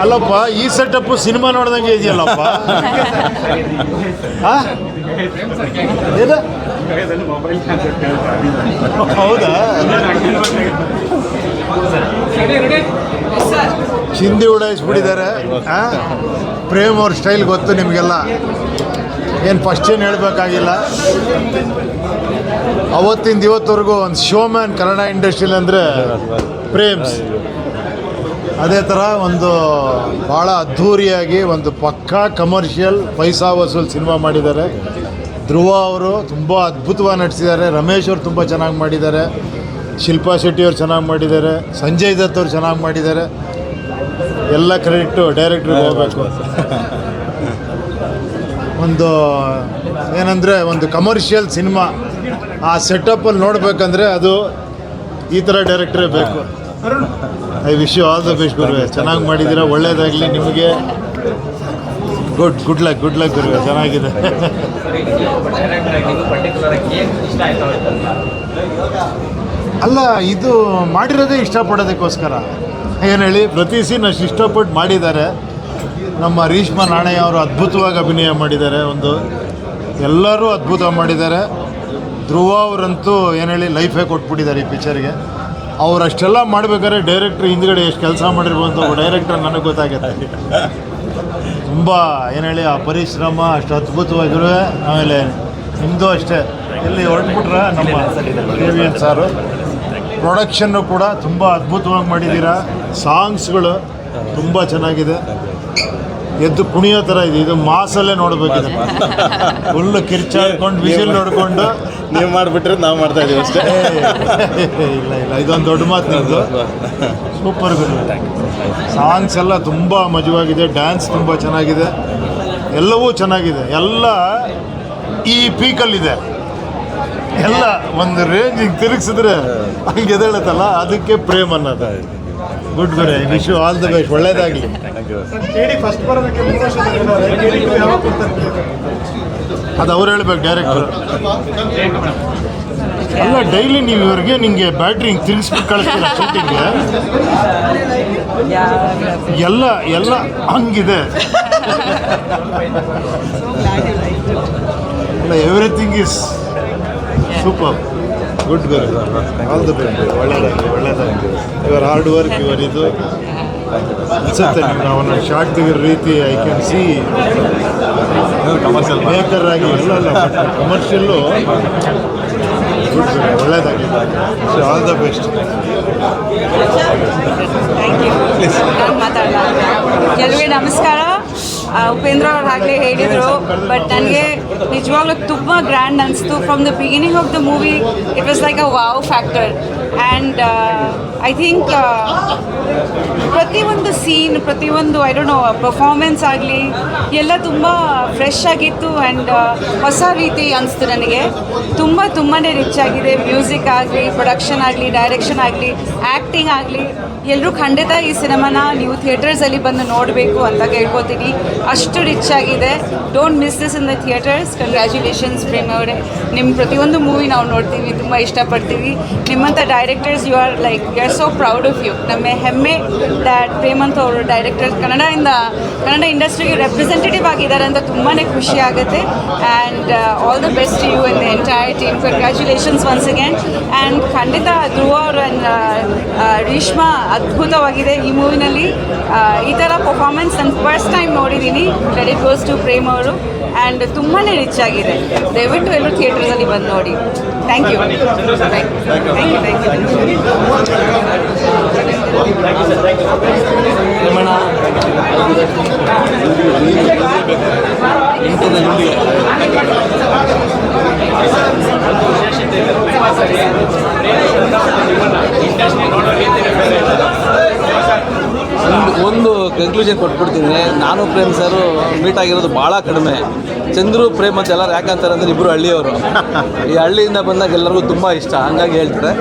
ಅಲ್ಲಪ್ಪ ಈ setup cinema ನೋಡ್ದಂಗೆ ಇದೆಯಲ್ಲಪ್ಪ. ಏನು ಹೌದಾ? ಚಿಂದಿ ಉಡಾಯಿಸ್ಬಿಟ್ಟಿದ್ದಾರೆ. ಪ್ರೇಮ್ ಅವ್ರ ಸ್ಟೈಲ್ ಗೊತ್ತು ನಿಮಗೆಲ್ಲ, ಏನು ಫಸ್ಟ್ ಏನು ಹೇಳಬೇಕಾಗಿಲ್ಲ. ಅವತ್ತಿಂದ ಇವತ್ತವರೆಗೂ ಒಂದು ಶೋಮ್ಯಾನ್ ಕನ್ನಡ ಇಂಡಸ್ಟ್ರಿಲಿ ಅಂದರೆ ಪ್ರೇಮ್ಸ್. ಅದೇ ಥರ ಒಂದು ಭಾಳ ಅದ್ಧೂರಿಯಾಗಿ ಒಂದು ಪಕ್ಕಾ ಕಮರ್ಷಿಯಲ್ ಪೈಸಾ ವಸೂಲ್ ಸಿನಿಮಾ ಮಾಡಿದ್ದಾರೆ. ಧ್ರುವ ಅವರು ತುಂಬ ಅದ್ಭುತವಾಗಿ ನಟಿಸಿದ್ದಾರೆ. ರಮೇಶ್ ಅವರು ತುಂಬ ಚೆನ್ನಾಗಿ ಮಾಡಿದ್ದಾರೆ. ಶಿಲ್ಪಾ ಶೆಟ್ಟಿ ಅವರು ಚೆನ್ನಾಗಿ ಮಾಡಿದ್ದಾರೆ. ಸಂಜಯ್ ದತ್ ಅವರು ಚೆನ್ನಾಗಿ ಮಾಡಿದ್ದಾರೆ. ಎಲ್ಲ ಕ್ರೆಡಿಟ್ಟು ಡೈರೆಕ್ಟ್ರಿಗೆ ಹೋಗಬೇಕು. ಒಂದು ಏನಂದರೆ ಒಂದು ಕಮರ್ಷಿಯಲ್ ಸಿನಿಮಾ ಆ ಸೆಟಪ್ಪಲ್ಲಿ ನೋಡಬೇಕಂದ್ರೆ ಅದು ಈ ಥರ ಡೈರೆಕ್ಟ್ರೇ ಬೇಕು. I wish you all the best ಗುರುವೆ. ಚೆನ್ನಾಗಿ ಮಾಡಿದ್ದೀರಾ, ಒಳ್ಳೆಯದಾಗಲಿ ನಿಮಗೆ. ಗುಡ್ ಲಕ್ ಗುರುವೆ, ಚೆನ್ನಾಗಿದೆ. ಅಲ್ಲ, ಇದು ಮಾಡಿರೋದೇ ಇಷ್ಟಪಡೋದಕ್ಕೋಸ್ಕರ. ಏನು ಹೇಳಿ, ಪ್ರತಿ ಸೀನ್ ಅಷ್ಟು ಇಷ್ಟಪಟ್ಟು ಮಾಡಿದ್ದಾರೆ. ನಮ್ಮ ರೇಷ್ಮಾ ನಾಣಯ್ಯ ಅವರು ಅದ್ಭುತವಾಗಿ ಅಭಿನಯ ಮಾಡಿದ್ದಾರೆ. ಎಲ್ಲರೂ ಅದ್ಭುತವಾಗಿ ಮಾಡಿದ್ದಾರೆ. ಧ್ರುವ ಅವರಂತೂ ಏನು ಹೇಳಿ ಲೈಫೇ ಕೊಟ್ಬಿಟ್ಟಿದ್ದಾರೆ ಈ ಪಿಕ್ಚರ್ಗೆ. ಅವ್ರು ಅಷ್ಟೆಲ್ಲ ಮಾಡ್ಬೇಕಾದ್ರೆ ಡೈರೆಕ್ಟ್ರ್ ಹಿಂದ್ಗಡೆ ಎಷ್ಟು ಕೆಲಸ ಮಾಡಿರ್ಬೋದು ಡೈರೆಕ್ಟರ್ ನನಗೆ ಗೊತ್ತಾಗುತ್ತೆ. ತುಂಬ ಏನು ಹೇಳಿ ಆ ಪರಿಶ್ರಮ ಅಷ್ಟು ಅದ್ಭುತವಾಗಿರುವೆ. ಆಮೇಲೆ ನಿಮ್ಮದು ಅಷ್ಟೇ, ಎಲ್ಲಿ ಹೊರಟ್ಬಿಟ್ರೆ ನಮ್ಮ ದೇವಿಯನ್ ಸಾರು ಪ್ರೊಡಕ್ಷನ್ನು ಕೂಡ ತುಂಬ ಅದ್ಭುತವಾಗಿ ಮಾಡಿದ್ದೀರಾ. ಸಾಂಗ್ಸ್ಗಳು ತುಂಬ ಚೆನ್ನಾಗಿದೆ, ಎದ್ದು ಕುಣಿಯೋ ಥರ ಇದೆ. ಇದು ಮಾಸಲ್ಲೇ ನೋಡಬೇಕಿದೆ. ಫುಲ್ಲು ಕಿರ್ಚಾಡ್ಕೊಂಡು ವಿಸಿಲ್ ನೋಡಿಕೊಂಡು ನೀವು ಮಾಡಿಬಿಟ್ರೆ ನಾವು ಮಾಡ್ತಾ ಇದ್ದೀವಿ ಅಷ್ಟೇ. ಇಲ್ಲ ಇದೊಂದು ದೊಡ್ಡ ಮಾತು ನಿಮ್ಮದು. ಸೂಪರ್ ಗುರು. ಸಾಂಗ್ಸ್ ಎಲ್ಲ ತುಂಬ ಮಜವಾಗಿದೆ, ಡ್ಯಾನ್ಸ್ ತುಂಬ ಚೆನ್ನಾಗಿದೆ, ಎಲ್ಲವೂ ಚೆನ್ನಾಗಿದೆ. ಎಲ್ಲ ಈ ಪೀಕಲ್ಲಿದೆ. ಎಲ್ಲ ಒಂದು ರೇಂಜಿಗೆ ತಿರುಗಿಸಿದ್ರೆ ಹಂಗೆ ಎದ್ದೇಳುತ್ತಲ್ಲ, ಅದಕ್ಕೆ ಪ್ರೇಮ್ ಅನ್ನೋದು. ಗುಡ್ ಗುರೇ, wish you all the best, ಒಳ್ಳೇದಾಗಲಿ. ಅದು ಅವ್ರು ಹೇಳ್ಬೇಕು ಡೈರೆಕ್ಟರ್. ಅಲ್ಲ, ಡೈಲಿ ನೀವು ಇವ್ರಿಗೆ ನಿಮಗೆ ಬ್ಯಾಟ್ರಿ ಹಿಂಗೆ ತಿರುಗಿಸ್ಬಿಟ್ಟು ಕಳಿಸ್ತೀರ ಶೂಟಿಂಗ್ಗೆ. ಎಲ್ಲ ಹಂಗಿದೆ. ಅಲ್ಲ, everything is super. Good Guru, all the best, ಒಳ್ಳೆಯದಾಗಲಿ. ಇವರ್ ಹಾರ್ಡ್ ವರ್ಕ್, ಇವರ್ ಇದು ಅನಿಸುತ್ತೆ. ನೀವು ಅವನ್ನ ಶಾರ್ಟ್ ತೆಗಿರೋ ರೀತಿ I can see commercial maker ಆಗಿ. ಇಲ್ಲ ಕಮರ್ಷಿಯಲ್ಲು. ಗುಡ್ ಗುರು, ಒಳ್ಳೆಯದಾಗಲಿ. All the best. ಎಲ್ಲರಿಗೂ ನಮಸ್ಕಾರ. ಉಪೇಂದ್ರ ಅವ್ರು ಆಗಲೇ ಹೇಳಿದರು, ಬಟ್ ನನಗೆ ನಿಜವಾಗ್ಲೂ ತುಂಬ ಗ್ರ್ಯಾಂಡ್ ಅನಿಸ್ತು. From the beginning of the movie it was like a wow factor. And I think ಪ್ರತಿಯೊಂದು ಸೀನ್, ಪ್ರತಿಯೊಂದು ಐ ಡೋಂಟ್ ನೋ ಪರ್ಫಾರ್ಮೆನ್ಸ್ ಆಗಲಿ ಎಲ್ಲ ತುಂಬ ಫ್ರೆಶ್ ಆಗಿತ್ತು. ಆ್ಯಂಡ್ ಹೊಸ ರೀತಿ ಅನಿಸ್ತು ನನಗೆ. ತುಂಬಾ ರಿಚ್ ಆಗಿದೆ. ಮ್ಯೂಸಿಕ್ ಆಗಲಿ, ಪ್ರೊಡಕ್ಷನ್ ಆಗಲಿ, ಡೈರೆಕ್ಷನ್ ಆಗಲಿ, ಆ್ಯಕ್ಟಿಂಗ್ ಆಗಲಿ, ಎಲ್ಲರೂ ಖಂಡಿತ ಈ ಸಿನಿಮಾನ ನೀವು ಥಿಯೇಟರ್ಸಲ್ಲಿ ಬಂದು ನೋಡಬೇಕು ಅಂತ ಕೇಳ್ಕೊತೀನಿ. ಅಷ್ಟು ರಿಚ್ ಆಗಿದೆ. Don't miss this in the theatres. Congratulations Prem ಅವರೇ. ನಿಮ್ಮ ಪ್ರತಿಯೊಂದು ಮೂವಿ ನಾವು ನೋಡ್ತೀವಿ, ತುಂಬ ಇಷ್ಟಪಡ್ತೀವಿ. ನಿಮ್ಮಂಥ directors you are so proud of you. ನಮ್ಮ ಹೆಮ್ಮೆ ದ್ಯಾಟ್ ಪ್ರೇಮಂತ ಅವರು ಡೈರೆಕ್ಟರ್ ಕನ್ನಡ ಇಂಡಸ್ಟ್ರಿಗೆ ರೆಪ್ರೆಸೆಂಟೇಟಿವ್ ಆಗಿದ್ದಾರೆ ಅಂತ ತುಂಬಾ ಖುಷಿ ಆಗುತ್ತೆ. And all the best you and the entire team. Congratulations once again. And ಖಂಡಿತ ಧ್ರುವ ಅವರು ಆ್ಯಂಡ್ ರೇಷ್ಮಾ ಅದ್ಭುತವಾಗಿದೆ ಈ ಮೂವಿನಲ್ಲಿ. ಈ ಥರ ಪರ್ಫಾರ್ಮೆನ್ಸ್ ನಾನು ಫಸ್ಟ್ ಟೈಮ್ ನೋಡಿದ್ದೀನಿ. ಕ್ರೆಡಿಟ್ ಗೋಸ್ ಟು ಪ್ರೇಮ್ ಅವರು. ಆ್ಯಂಡ್ ತುಂಬಾ ರಿಚ್ ಆಗಿದೆ. ದಯವಿಟ್ಟು ಎಲ್ಲರೂ ಥಿಯೇಟರ್ಸಲ್ಲಿ ಬಂದು ನೋಡಿ. Thank you. ಒಂದು ಕನ್ಕ್ಲೂಷನ್ ಕೊಟ್ಬಿಡ್ತೀನಿ. ನಾನು ಪ್ರೇಮ್ ಸರು ಮೀಟ್ ಆಗಿರೋದು ಭಾಳ ಕಡಿಮೆ. ಚಂದ್ರು ಪ್ರೇಮ್ ಅಂತ ಎಲ್ಲರೂ ಯಾಕಂತಾರೆ ಅಂದರೆ ಇಬ್ಬರು ಹಳ್ಳಿಯವರು. ಈ ಹಳ್ಳಿಯಿಂದ ಬಂದಾಗ ಎಲ್ಲರಿಗೂ ತುಂಬ ಇಷ್ಟ, ಹಂಗಾಗಿ ಹೇಳ್ತಾರೆ.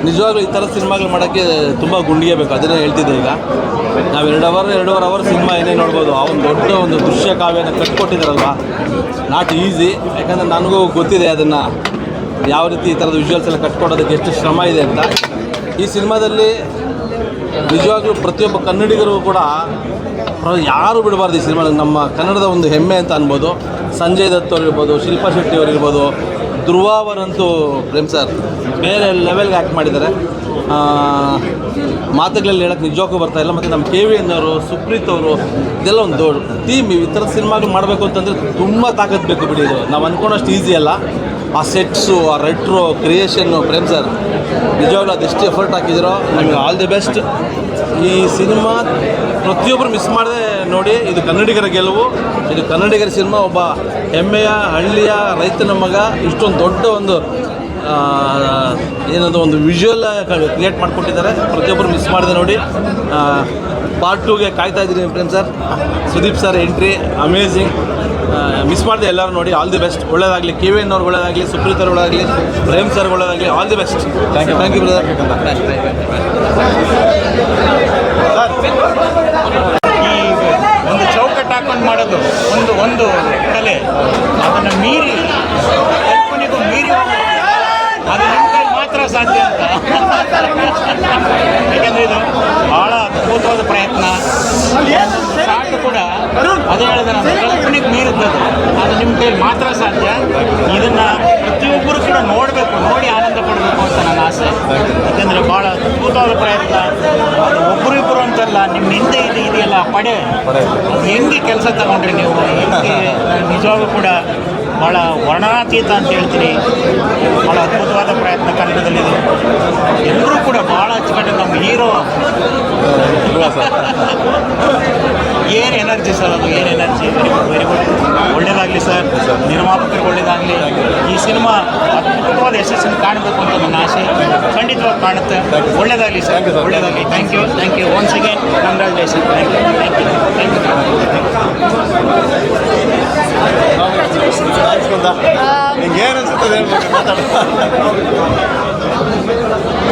ನಿಜವಾಗ್ಲೂ ಈ ಥರ ಸಿನಿಮಾಗಳು ಮಾಡೋಕ್ಕೆ ತುಂಬ ಗುಂಡಿಗೆ ಬೇಕು. ಅದನ್ನೇ ಹೇಳ್ತಿದ್ದೆ. ಈಗ ನಾವು 2 ಅವರ್ ಸಿನಿಮಾ ಏನೇ ನೋಡ್ಬೋದು. ಅವನು ದೊಡ್ಡ ಒಂದು ದೃಶ್ಯ ಕಾವ್ಯನ ಕಟ್ಕೊಟ್ಟಿದ್ದಾರಲ್ವ, ನಾಟ್ ಈಸಿ. ಯಾಕಂದರೆ ನನಗೂ ಗೊತ್ತಿದೆ ಅದನ್ನು ಯಾವ ರೀತಿ ಈ ಥರದ ವಿಜುವಲ್ಸ್ ಎಲ್ಲ ಕಟ್ಕೊಡೋದಕ್ಕೆ ಎಷ್ಟು ಶ್ರಮ ಇದೆ ಅಂತ. ಈ ಸಿನಿಮಾದಲ್ಲಿ ನಿಜವಾಗ್ಲೂ ಪ್ರತಿಯೊಬ್ಬ ಕನ್ನಡಿಗರು ಕೂಡ ಯಾರು ಬಿಡಬಾರ್ದು ಈ ಸಿನಿಮಾ. ನಮ್ಮ ಕನ್ನಡದ ಒಂದು ಹೆಮ್ಮೆ ಅಂತ ಅನ್ಬೋದು. ಸಂಜಯ್ ದತ್ ಅವ್ರು ಇರ್ಬೋದು, ಶಿಲ್ಪಾ ಶೆಟ್ಟಿ ಅವ್ರು ಇರ್ಬೋದು, ಧ್ರುವ ಅವರಂತೂ ಪ್ರೇಮ್ ಸರ್ ಬೇರೆ ಲೆವೆಲ್ಗೆ ಆ್ಯಕ್ಟ್ ಮಾಡಿದ್ದಾರೆ. ಮಾತುಗಳಲ್ಲಿ ಹೇಳೋಕ್ಕೆ ನಿಜವಾಗೂ ಬರ್ತಾಯಿಲ್ಲ. ಮತ್ತು ನಮ್ಮ KVN ಅವರು, ಸುಪ್ರೀತ್ ಅವರು, ಇದೆಲ್ಲ ಒಂದು ದೊಡ್ಡ ಟೀಮ್. ಈ ಥರದ ಸಿನಿಮಾಗಳು ಮಾಡಬೇಕು ಅಂತಂದರೆ ತುಂಬ ತಾಕತ್ತು ಬೇಕು ಬಿಡಿ. ಇದು ನಾವು ಅಂದ್ಕೊಂಡಷ್ಟು ಈಸಿ ಅಲ್ಲ. ಆ ಸೆಟ್ಸು, ಆ ರೆಟ್ರೋ ಕ್ರಿಯೇಷನ್ನು, ಪ್ರೇಮ್ ಸರ್ ನಿಜವಾಗ್ಲೂ ಅದೆಷ್ಟು ಎಫರ್ಟ್ ಹಾಕಿದಿರೋ ನಿಮಗೆ ಆಲ್ ದಿ ಬೆಸ್ಟ್. ಈ ಸಿನಿಮಾ ಪ್ರತಿಯೊಬ್ಬರು ಮಿಸ್ ಮಾಡದೆ ನೋಡಿ. ಇದು ಕನ್ನಡಿಗರ ಗೆಲುವು, ಇದು ಕನ್ನಡಿಗರ ಸಿನಿಮಾ. ಒಬ್ಬ ಹೆಮ್ಮೆಯ ಹಳ್ಳಿಯ ರೈತನ ಮಗ ಇಷ್ಟೊಂದು ದೊಡ್ಡ ಒಂದು ಏನದು ಒಂದು ವಿಜುವಲ್ ಕ್ರಿಯೇಟ್ ಮಾಡಿಕೊಟ್ಟಿದ್ದಾರೆ. ಪ್ರತಿಯೊಬ್ಬರು ಮಿಸ್ ಮಾಡದೆ ನೋಡಿ. ಪಾರ್ಟ್ 2ಗೆ ಕಾಯ್ತಾ ಇದ್ದೀನಿ Prem sir. Sudeep sir entry amazing. Miss ಮಾಡಿದೆ ಎಲ್ಲರೂ ನೋಡಿ. All the best. ಒಳ್ಳೆಯದಾಗಲಿ. KVN ಅವ್ರಿಗೆ ಒಳ್ಳೆಯದಾಗಲಿ, ಸುಪ್ರೀತ್ ಅವ್ರಿಗೆ ಒಳ್ಳೆಯದಾಗಲಿ, ಪ್ರೇಮ್ ಸರ್ ಒಳ್ಳೆಯದಾಗಲಿ. All the best. Thank you brother. ಈ ಒಂದು ಚೌಕಟ್ಟು ಹಾಕೊಂಡು ಮಾಡೋದು ಒಂದು ಕಲೆ. ಅದನ್ನು ಮೀರಿ ಕಲ್ಪನೆಗೂ ಮೀರಿ ಅದು ನಿಮ್ಮ ಕೈ ಮಾತ್ರ ಸಾಧ್ಯ ಅಂತ. ಯಾಕೆಂದರೆ ಇದು ಭಾಳ ಅದ್ಭುತವಾದ ಪ್ರಯತ್ನ. ಸಾಕು ಕೂಡ ಅದೇ ಹೇಳಿದೆ ನಾನು, ಕಲ್ಪನೆಗೆ ಮೀರಿದ್ದದು. ಅದು ನಿಮ್ಮ ಕೈಲಿ ಮಾತ್ರ ಸಾಧ್ಯ. ಇದನ್ನು ಪ್ರತಿಯೊಬ್ಬರು ಕೂಡ ನೋಡಬೇಕು, ನೋಡಿ ಆನಂದ ಪಡಬೇಕು ಅಂತ ನನ್ನ ಆಸೆ. ಯಾಕೆಂದರೆ ಭಾಳ ಅದ್ಭುತವಾದ ಪ್ರಯತ್ನ. ಅದು ಒಬ್ಬರಿಬ್ಬರು ಅಂತಲ್ಲ, ನಿಮ್ಮ ಹಿಂದೆ ಇದೆಯಲ್ಲ ಪಡೆ, ಅದು ಹೆಂಗೆ ಕೆಲಸ ತಗೊಂಡ್ರಿ ನೀವು, ಹೆಂಗೆ ನಿಜವಾಗೂ ಕೂಡ ಭಾಳ ವರ್ಣನಾತೀತ ಅಂತ ಹೇಳ್ತೀನಿ. ಭಾಳ ಅದ್ಭುತವಾದ ಪ್ರಯತ್ನ ಕನ್ನಡದಲ್ಲಿದೆ. ಎಲ್ಲರೂ ಕೂಡ ಭಾಳ ಅಚ್ಚುಕಟ್ಟು. ನಮ್ಮ ಹೀರೋ ಏನು ಎನರ್ಜಿ ಸರ್, ಅದು ಏನು ಎನರ್ಜಿ. Very good. ಒಳ್ಳೆಯದಾಗಲಿ ಸರ್, ನಿರ್ಮಾಪಕರಿಗೆ ಒಳ್ಳೆಯದಾಗಲಿ. ಈ ಸಿನಿಮಾ ಅದ್ಭುತವಾದ ಯಶಸ್ಸನ್ನು ಕಾಣಬೇಕು ಅಂತ ನನ್ನ ಆಸೆ. ಖಂಡಿತವಾಗಿ ಕಾಣುತ್ತೆ. ಒಳ್ಳೆಯದಾಗಲಿ ಸರ್, ಒಳ್ಳೆಯದಾಗಲಿ. Thank you once again. Congratulation. Thank you. ನಿಂಗೇನು ಅನ್ಸುತ್ತದೆ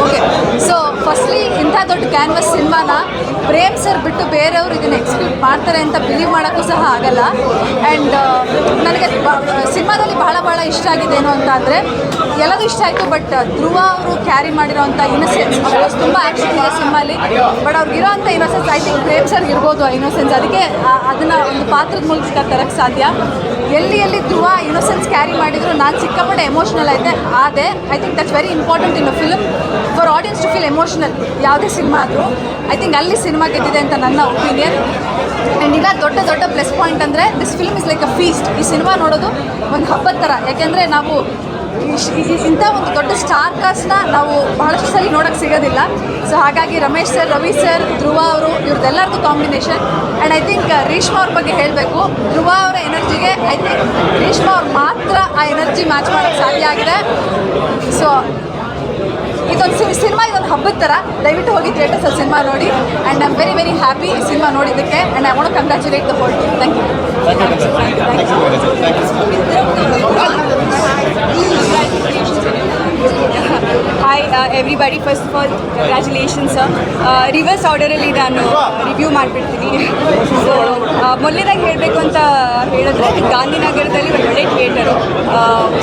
ಓಕೆ, ಸೊ ಫಸ್ಟ್ಲಿ ಇಂಥ ದೊಡ್ಡ ಕ್ಯಾನ್ವಸ್ ಸಿನಿಮಾನ ಪ್ರೇಮ್ ಸರ್ ಬಿಟ್ಟು ಬೇರೆಯವರು ಇದನ್ನು ಎಕ್ಸಿಕ್ಯೂಟ್ ಮಾಡ್ತಾರೆ ಅಂತ ಬಿಲೀವ್ ಮಾಡೋಕ್ಕೂ ಸಹ ಆಗಲ್ಲ. ಆ್ಯಂಡ್ ನನಗೆ ಸಿನಿಮಾದಲ್ಲಿ ಭಾಳ ಇಷ್ಟ ಆಗಿದೆ ಏನು ಅಂತ ಅಂದರೆ, ಎಲ್ಲದೂ ಇಷ್ಟ ಆಯಿತು. ಬಟ್ ಧ್ರುವ ಅವರು ಕ್ಯಾರಿ ಮಾಡಿರೋವಂಥ ಇನ್ನೋಸೆನ್ಸ್, ತುಂಬ ಆ್ಯಕ್ಷನ್ ಇದೆ ಸಿನಿಮಾಲಿ. ಬಟ್ ಅವ್ರಿಗಿರೋವಂಥ ಇನ್ನೋಸೆನ್ಸ್ ಐ ಥಿಂಕ್ ಪ್ರೇಮ್ ಸರ್ಗೆ ಇರ್ಬೋದು ಆ ಇನ್ನೋಸೆನ್ಸ್. ಅದಕ್ಕೆ ಅದನ್ನು ಒಂದು ಪಾತ್ರದ ಮೂಲಕ ತರಕ್ಕೆ ಸಾಧ್ಯ. ಎಲ್ಲಿ ಧ್ರುವ ಇನ್ನೋಸೆನ್ಸ್ ಕ್ಯಾರಿ ಮಾಡಿದ್ರು ನಾನು ಸಿಕ್ಕಾಪಟ್ಟೆ ಎಮೋಷ್ನಲ್ ಆದೆ. I think that's very important in a film for audience to feel emotional. ಯಾವುದೇ ಸಿನಿಮಾ ಆದರೂ ಐ ಥಿಂಕ್ ಅಲ್ಲಿ ಸಿನಿಮಾ ಗೆದ್ದಿದೆ ಅಂತ ನನ್ನ ಒಪಿನಿಯನ್. ಆ್ಯಂಡ್ ಈಗ ದೊಡ್ಡ ಪ್ಲಸ್ ಪಾಯಿಂಟ್ ಅಂದರೆ this film is like a feast. ಈ ಸಿನಿಮಾ ನೋಡೋದು ಒಂದು ಹಬ್ಬದ ಥರ. ಯಾಕೆಂದರೆ ನಾವು ಇಂಥ ಒಂದು ದೊಡ್ಡ ಸ್ಟಾರ್ ಕಾಸ್ಟ್ನ ನಾವು ಬಹಳಷ್ಟು ಸಲ ನೋಡೋಕ್ಕೆ ಸಿಗೋದಿಲ್ಲ. ಸೊ ಹಾಗಾಗಿ ರಮೇಶ್ ಸರ್, ರವಿ ಸರ್, ಧ್ರುವ ಅವರು ಇವ್ರದ್ದೆಲ್ಲರಿಗೂ combination. And I think Reshma ಅವ್ರ ಬಗ್ಗೆ ಹೇಳಬೇಕು. ಧ್ರುವ ಅವರ ಎನರ್ಜಿಗೆ ಐ ಥಿಂಕ್ ರೇಷ್ಮಾ ಅವ್ರು ಮಾತ್ರ ಆ ಎನರ್ಜಿ ಮ್ಯಾಚ್ ಮಾಡೋಕ್ಕೆ ಸಾಧ್ಯ ಆಗಿದೆ. ಸೊ ಇದೊಂದು ಸಿನಿಮಾ, ಇದೊಂದು ಹಬ್ಬದ ಥರ. ದಯವಿಟ್ಟು ಹೋಗಿ ಥಿಯೇಟರ್ಸಲ್ಲಿ ಸಿನಿಮಾ ನೋಡಿ. And I am very happy ಈ ಸಿನಿಮಾ ನೋಡಿದ್ದಕ್ಕೆ. And I want to congratulate the whole team. Thank you. Hi everybody. First of all congratulations sir. Reverse ಆರ್ಡರಲ್ಲಿ ನಾನು ರಿವ್ಯೂ ಮಾಡಿಬಿಡ್ತೀನಿ. ಸೊ ಮೊದಲನೇದಾಗಿ ಹೇಳಬೇಕು ಅಂತ ಹೇಳಿದ್ರೆ, ಗಾಂಧಿನಗರದಲ್ಲಿ ಒಂದು ಒಳ್ಳೆ ಥಿಯೇಟರು.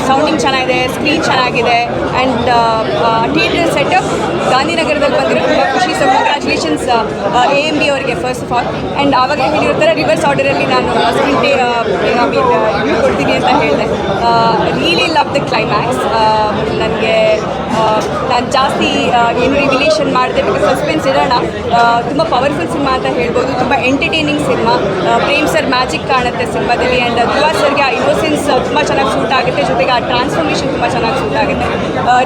ಸೌಂಡಿಂಗ್ ಚೆನ್ನಾಗಿದೆ, ಸ್ಕ್ರೀನ್ ಚೆನ್ನಾಗಿದೆ. ಆ್ಯಂಡ್ ಥಿಯೇಟರ್ ಸೆಟಪ್ ಗಾಂಧಿನಗರದಲ್ಲಿ ಬಂದಿರೋ ತುಂಬ ಖುಷಿ. ಸೊ ಕಂಗ್ರ್ಯಾಚುಲೇಷನ್ಸ್ AMB ಅವರಿಗೆ ಫಸ್ಟ್ ಆಫ್ ಆಲ್. ಆ್ಯಂಡ್ ಆವಾಗಲೇ ಹೇಳಿರ್ತಾರೆ ರಿವರ್ಸ್ ಆರ್ಡರಲ್ಲಿ ನಾನು ಸ್ಕ್ರೀನ್ ರಿವ್ಯೂ ಕೊಡ್ತೀನಿ ಅಂತ ಹೇಳಿದೆ. Really love the climax. ನನಗೆ ನಾನು ಜಾಸ್ತಿ ಏನು ರಿವಿಲೇಷನ್ ಮಾಡಿದೆ, ಬಿಕಾಸ್ ಸಸ್ಪೆನ್ಸ್ ಇರೋಣ. ತುಂಬ ಪವರ್ಫುಲ್ ಸಿನಿಮಾ ಅಂತ ಹೇಳ್ಬೋದು. ತುಂಬ entertaining cinema. Prem sir magic ಕಾಣುತ್ತೆ ಸಿನಿಮಾದಲ್ಲಿ. ಆ್ಯಂಡ್ ಧ್ರುವ ಸರ್ಗೆ ಆ ಇನ್ನೋಸೆನ್ಸ್ ತುಂಬ ಚೆನ್ನಾಗಿ ಸೂಟ್ ಆಗುತ್ತೆ. ಜೊತೆಗೆ ಆ ಟ್ರಾನ್ಸ್ಫಾರ್ಮೇಷನ್ ತುಂಬ ಚೆನ್ನಾಗಿ ಸೂಟ್ ಆಗುತ್ತೆ.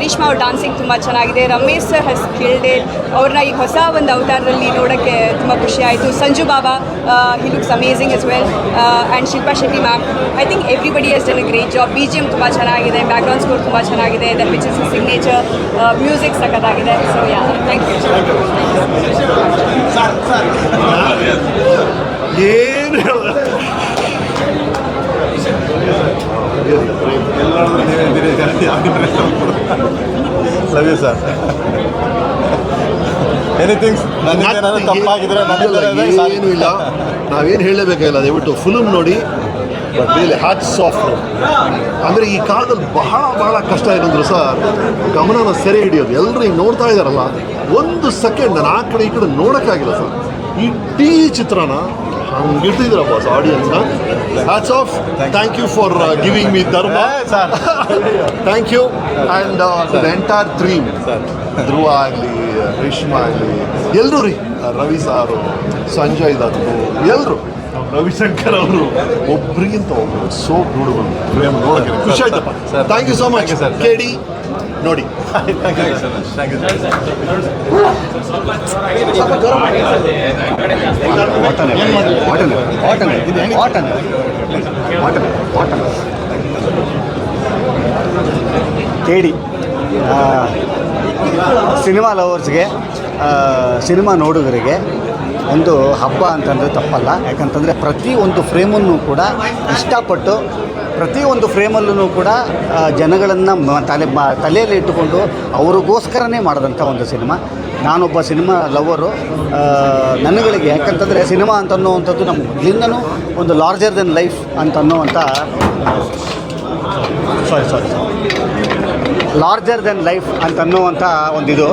ರೇಷ್ಮಾ ಅವ್ರ ಡಾನ್ಸಿಂಗ್ ತುಂಬ ಚೆನ್ನಾಗಿದೆ. Ramesh sir has killed it. ಅವ್ರನ್ನ ಈಗ ಹೊಸ ಒಂದು ಅವತಾರದಲ್ಲಿ ನೋಡೋಕ್ಕೆ ತುಂಬ ಖುಷಿ ಆಯಿತು. Sanju Baba he looks amazing as well. And Shilpa Shetty ma'am, I think everybody has done a great job. BGM ತುಂಬ ಚೆನ್ನಾಗಿದೆ, ಬ್ಯಾಕ್ಗ್ರೌಂಡ್ ಸ್ಕೋರ್ ತುಂಬ ಚೆನ್ನಾಗಿದೆ. The pitch is signature. Music ಸಖತ್ತಾಗಿದೆ. So yeah, thank you. ಏನು ಲವ್ ಯು ಸರ್. ಎನಿಥಿಂಗ್ಸ್ ನನ್ನಿಂದ ತಪ್ಪಾಗಿದ್ರೆ ಏನೂ ಇಲ್ಲ, ನಾವೇನು ಹೇಳಬೇಕಾಗಿಲ್ಲ. ದಯವಿಟ್ಟು ಫಿಲ್ಮ್ ನೋಡಿ. But really hats off. ಅಂದರೆ ಈ ಕಾಲದಲ್ಲಿ ಬಹಳ ಕಷ್ಟ ಏನಂದ್ರು ಸರ್, ಗಮನನ ಸೆರೆ ಹಿಡಿಯೋದು. ಎಲ್ಲರೂ ಈಗ ನೋಡ್ತಾ ಇದ್ದಾರಲ್ಲ, ಒಂದು ಸೆಕೆಂಡ್ ನಾನು ಆ ಕಡೆ ಈ ಕಡೆ ನೋಡೋಕ್ಕಾಗಿಲ್ಲ ಸರ್. ಇಡೀ ಚಿತ್ರನ ಹಂಗಿಟ್ಟಿದ್ದೀರ ಬಾಸ್ ಆಡಿಯನ್ಸ್ನ. Hats off, thank you for giving me Dharma sir thank you. And the entire dream, Dhruva ಆಗಲಿ, ರೇಷ್ಮಾ ಆಗಲಿ, ಎಲ್ಲರೂ ರೀ, ರವಿ ಸಾರು, ಸಂಜಯ್ ದತ್ತು, ಎಲ್ಲರೂ, ರವಿಶಂಕರ್ ಅವರು, ಒಬ್ರಿಗಿಂತ ಒಬ್ಬರು ಸೋ ಬ್ಯೂಟಿಫುಲ್. ಪ್ರೇಮ್ ನೋಡೋಕೆ ಖುಷಿ ಆಯ್ತಪ್ಪ. Thank you so much Thank you, sir. KD ನೋಡಿ. Thank you so much. Thank you KD cinema ಲವರ್ಸ್ಗೆ, ಸಿನಿಮಾ ನೋಡುಗರಿಗೆ ಒಂದು ಹಬ್ಬ ಅಂತಂದರೆ ತಪ್ಪಲ್ಲ. ಯಾಕಂತಂದರೆ ಪ್ರತಿಯೊಂದು ಫ್ರೇಮನ್ನು ಕೂಡ ಇಷ್ಟಪಟ್ಟು ಪ್ರತಿಯೊಂದು ಫ್ರೇಮಲ್ಲೂ ಕೂಡ ಜನಗಳನ್ನು ತಲೆಯಲ್ಲಿ ಇಟ್ಟುಕೊಂಡು ಅವ್ರಿಗೋಸ್ಕರನೇ ಮಾಡಿದಂಥ ಒಂದು ಸಿನಿಮಾ. ನಾನೊಬ್ಬ ಸಿನಿಮಾ ಲವರು. ನನಗಳಿಗೆ ಯಾಕಂತಂದರೆ ಸಿನಿಮಾ ಅಂತನ್ನುವಂಥದ್ದು ನಮ್ಮ ಮೊದಲಿಂದನೂ ಒಂದು ಲಾರ್ಜರ್ ದೆನ್ ಲೈಫ್ ಅಂತನ್ನುವಂಥ ಲಾರ್ಜರ್ ದೆನ್ ಲೈಫ್ ಅಂತನ್ನುವಂಥ ಒಂದಿದು.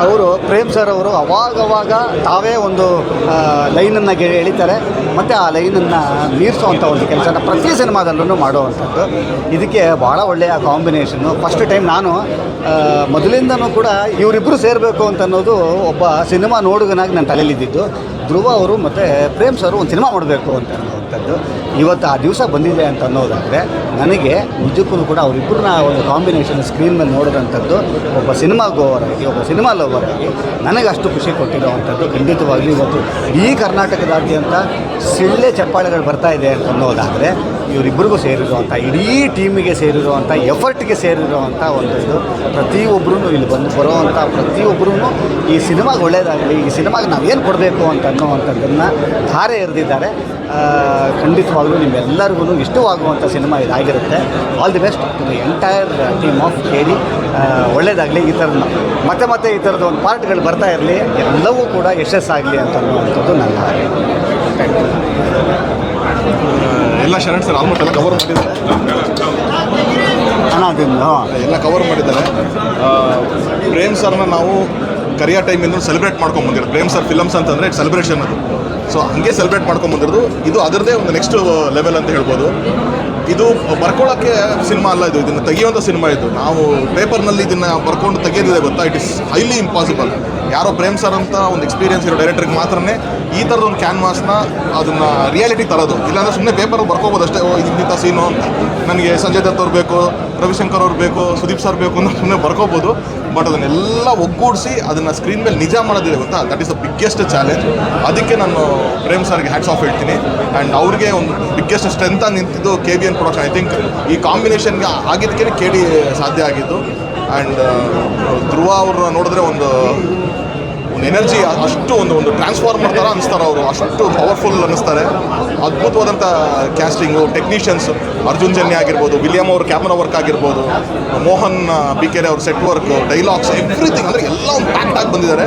ಅವರು ಪ್ರೇಮ್ ಸರ್ ಅವರು ಅವಾಗವಾಗ ತಾವೇ ಒಂದು ಲೈನನ್ನು ಎಳಿತಾರೆ ಮತ್ತು ಆ ಲೈನನ್ನು ಮೀರಿಸೋವಂಥ ಒಂದು ಕೆಲಸನ ಪ್ರತಿ ಸಿನಿಮಾದಲ್ಲೂ ಮಾಡುವಂಥದ್ದು. ಇದಕ್ಕೆ ಭಾಳ ಒಳ್ಳೆಯ ಕಾಂಬಿನೇಷನ್ನು. ಫಸ್ಟ್ ಟೈಮ್ ನಾನು ಮೊದಲಿಂದನೂ ಕೂಡ ಇವರಿಬ್ಬರು ಸೇರಬೇಕು ಅಂತನ್ನೋದು ಒಬ್ಬ ಸಿನಿಮಾ ನೋಡುಗನಾಗಿ ನನ್ನ ತಲೆಯಲ್ಲಿದ್ದಿದ್ದು. ಧ್ರುವ ಅವರು ಮತ್ತು ಪ್ರೇಮ್ ಸರ್ ಒಂದು ಸಿನಿಮಾ ಮಾಡಬೇಕು ಅಂತ ಅನ್ನೋವಂಥದ್ದು ಇವತ್ತು ಆ ದಿವಸ ಬಂದಿದೆ ಅಂತ ಅನ್ನೋದಾದರೆ ನನಗೆ ನಿಜಕ್ಕೂ ಕೂಡ ಅವರಿಬ್ಬರನ್ನ ಒಂದು ಕಾಂಬಿನೇಷನ್ ಸ್ಕ್ರೀನ್ ಮೇಲೆ ನೋಡಿದಂಥದ್ದು ಒಬ್ಬ ಸಿನಿಮಾ ಗೋವರಾಗಿ, ಒಬ್ಬ ಸಿನಿಮಾ ಲವರಾಗಿ ನನಗೆ ಅಷ್ಟು ಖುಷಿ ಕೊಟ್ಟಿರೋವಂಥದ್ದು ಖಂಡಿತವಾಗ್ಲೂ ಇವತ್ತು ಈ ಕರ್ನಾಟಕದಾದ್ಯಂತ ಸಿಳ್ಳೆ ಚಪ್ಪಾಳೆಗಳು ಬರ್ತಾ ಇದೆ ಅಂತ ಅನ್ನೋದಾದರೆ ಇವರಿಬ್ಬರಿಗೂ ಸೇರಿರುವಂಥ, ಇಡೀ ಟೀಮಿಗೆ ಸೇರಿರುವಂಥ, ಎಫರ್ಟ್ಗೆ ಸೇರಿರುವಂಥ ಒಂದು ಇದು. ಪ್ರತಿಯೊಬ್ಬರೂ ಇಲ್ಲಿ ಬರೋವಂಥ ಪ್ರತಿಯೊಬ್ಬರೂ ಈ ಸಿನಿಮಾಗೆ ಒಳ್ಳೆಯದಾಗಲಿ, ಈ ಸಿನಿಮಾಗೆ ನಾವೇನು ಕೊಡಬೇಕು ಅಂತ ಅನ್ನೋವಂಥದ್ದನ್ನು ಧಾರೆ ಎರೆದಿದ್ದಾರೆ. ಖಂಡಿತವಾಗ್ಲೂ ನಿಮ್ಮೆಲ್ಲರಿಗೂ ಇಷ್ಟವಾಗುವಂಥ ಸಿನಿಮಾ ಇದಾಗಿರುತ್ತೆ. All the best to the entire team of KD. ಒಳ್ಳೆಯದಾಗಲಿ. ಈ ಥರದ ಮತ್ತೆ ಈ ಥರದ ಒಂದು ಪಾರ್ಟ್ಗಳು ಬರ್ತಾ ಇರಲಿ, ಎಲ್ಲವೂ ಕೂಡ ಯಶಸ್ಸಾಗಲಿ ಅಂತ ಅನ್ನುವಂಥದ್ದು ನನ್ನ ಎಲ್ಲ ಶರಣ್ ಸರ್ ಆಲ್ಮೋಸ್ಟ್ ಎಲ್ಲ ಕವರ್ ಮಾಡಿದ್ದಾರೆ. ಎಲ್ಲ ಕವರ್ ಮಾಡಿದ್ದಾರೆ. ಪ್ರೇಮ್ ಸರ್ನ ನಾವು ಕರಿಯಾ ಟೈಮಿಂದ ಸೆಲೆಬ್ರೇಟ್ ಮಾಡ್ಕೊಂಡು ಬಂದಿರೋದು. ಪ್ರೇಮ್ ಸರ್ ಫಿಲಮ್ಸ್ ಅಂತಂದರೆ ಇಟ್ ಸೆಲೆಬ್ರೇಷನ್ ಅದು. ಸೊ ಹಂಗೆ ಸೆಲೆಬ್ರೇಟ್ ಮಾಡ್ಕೊಂಡು ಬಂದಿರೋದು. ಇದು ಅದರದೇ ಒಂದು ನೆಕ್ಸ್ಟ್ ಲೆವೆಲ್ ಅಂತ ಹೇಳ್ಬೋದು. ಇದು ಬರ್ಕೊಳ್ಳೋಕ್ಕೆ ಸಿನಿಮಾ ಅಲ್ಲ, ಇದನ್ನು ತೆಗಿಯುವಂಥ ಸಿನಿಮಾ. ಇದು ನಾವು ಪೇಪರ್ನಲ್ಲಿ ಇದನ್ನು ಬರ್ಕೊಂಡು ತೆಗೆಯೋದಿದೆ ಗೊತ್ತಾ, ಇಟ್ ಇಸ್ ಹೈಲಿ ಇಂಪಾಸಿಬಲ್. ಯಾರೋ ಪ್ರೇಮ್ ಸರ್ ಅಂತ ಒಂದು ಎಕ್ಸ್ಪೀರಿಯನ್ಸ್ ಇರೋ ಡೈರೆಕ್ಟ್ರಿಗೆ ಮಾತ್ರನೇ ಈ ಥರದ ಒಂದು ಕ್ಯಾನ್ವಾಸ್ನ ಅದನ್ನು ರಿಯಾಲಿಟಿ ತರೋದು. ಇಲ್ಲಾಂದರೆ ಸುಮ್ಮನೆ ಪೇಪರ್ ಬರ್ಕೋಬೋದು ಅಷ್ಟೇ. ಇಂಥ ಸೀನು ನನಗೆ ಸಂಜಯ್ ದತ್ ಅವ್ರು ಬೇಕು, ರವಿಶಂಕರ್ ಅವ್ರು ಬೇಕು, ಸುದೀಪ್ ಸರ್ ಬೇಕು ಅಂತ ಸುಮ್ಮನೆ ಬರ್ಕೋಬೋದು. ಬಟ್ ಅದನ್ನೆಲ್ಲ ಒಗ್ಗೂಡಿಸಿ ಅದನ್ನು ಸ್ಕ್ರೀನ್ ಮೇಲೆ ನಿಜ ಮಾಡೋದಿದೆ ಗೊತ್ತಾ, that is the biggest challenge. ಅದಕ್ಕೆ ನಾನು ಪ್ರೇಮ್ ಸರ್ಗೆ ಹ್ಯಾಟ್ಸ್ ಆಫ್ ಹೇಳ್ತೀನಿ. ಆ್ಯಂಡ್ ಅವ್ರಿಗೆ ಒಂದು ಬಿಗ್ಗೆಸ್ಟ್ ಸ್ಟ್ರೆಂತ್ ಆಗಿ ನಿಂತಿದ್ದು KBN ಪ್ರೊಡಕ್ಷನ್. ಐ ಥಿಂಕ್ ಈ ಕಾಂಬಿನೇಷನ್ಗೆ ಆಗಿದ್ದಕ್ಕೆ KD ಸಾಧ್ಯ ಆಗಿದ್ದು. ಆ್ಯಂಡ್ ಧ್ರುವ ಅವ್ರನ್ನ ನೋಡಿದ್ರೆ ಒಂದು ಎನರ್ಜಿ ಅಷ್ಟು ಒಂದು ಟ್ರಾನ್ಸ್ಫಾರ್ಮರ್ ಥರ ಅನಿಸ್ತಾರೆ ಅವರು. ಅಷ್ಟು ಪವರ್ಫುಲ್ ಅನ್ನಿಸ್ತಾರೆ. ಅದ್ಭುತವಾದಂಥ ಕ್ಯಾಸ್ಟಿಂಗು, ಟೆಕ್ನಿಷಿಯನ್ಸು, ಅರ್ಜುನ್ ಜನ್ಯ ಆಗಿರ್ಬೋದು, ವಿಲಿಯಮ್ ಅವ್ರ ಕ್ಯಾಮ್ರಾ ವರ್ಕ್ ಆಗಿರ್ಬೋದು, ಮೋಹನ್ BK ಅವ್ರ ಸೆಟ್ ವರ್ಕ್, ಡೈಲಾಗ್ಸ್, ಎವ್ರಿಥಿಂಗ್ ಅಂದರೆ ಎಲ್ಲ ಒಂದು ಪ್ಯಾಕ್ಟ್ ಆಗಿ ಬಂದಿದ್ದಾರೆ.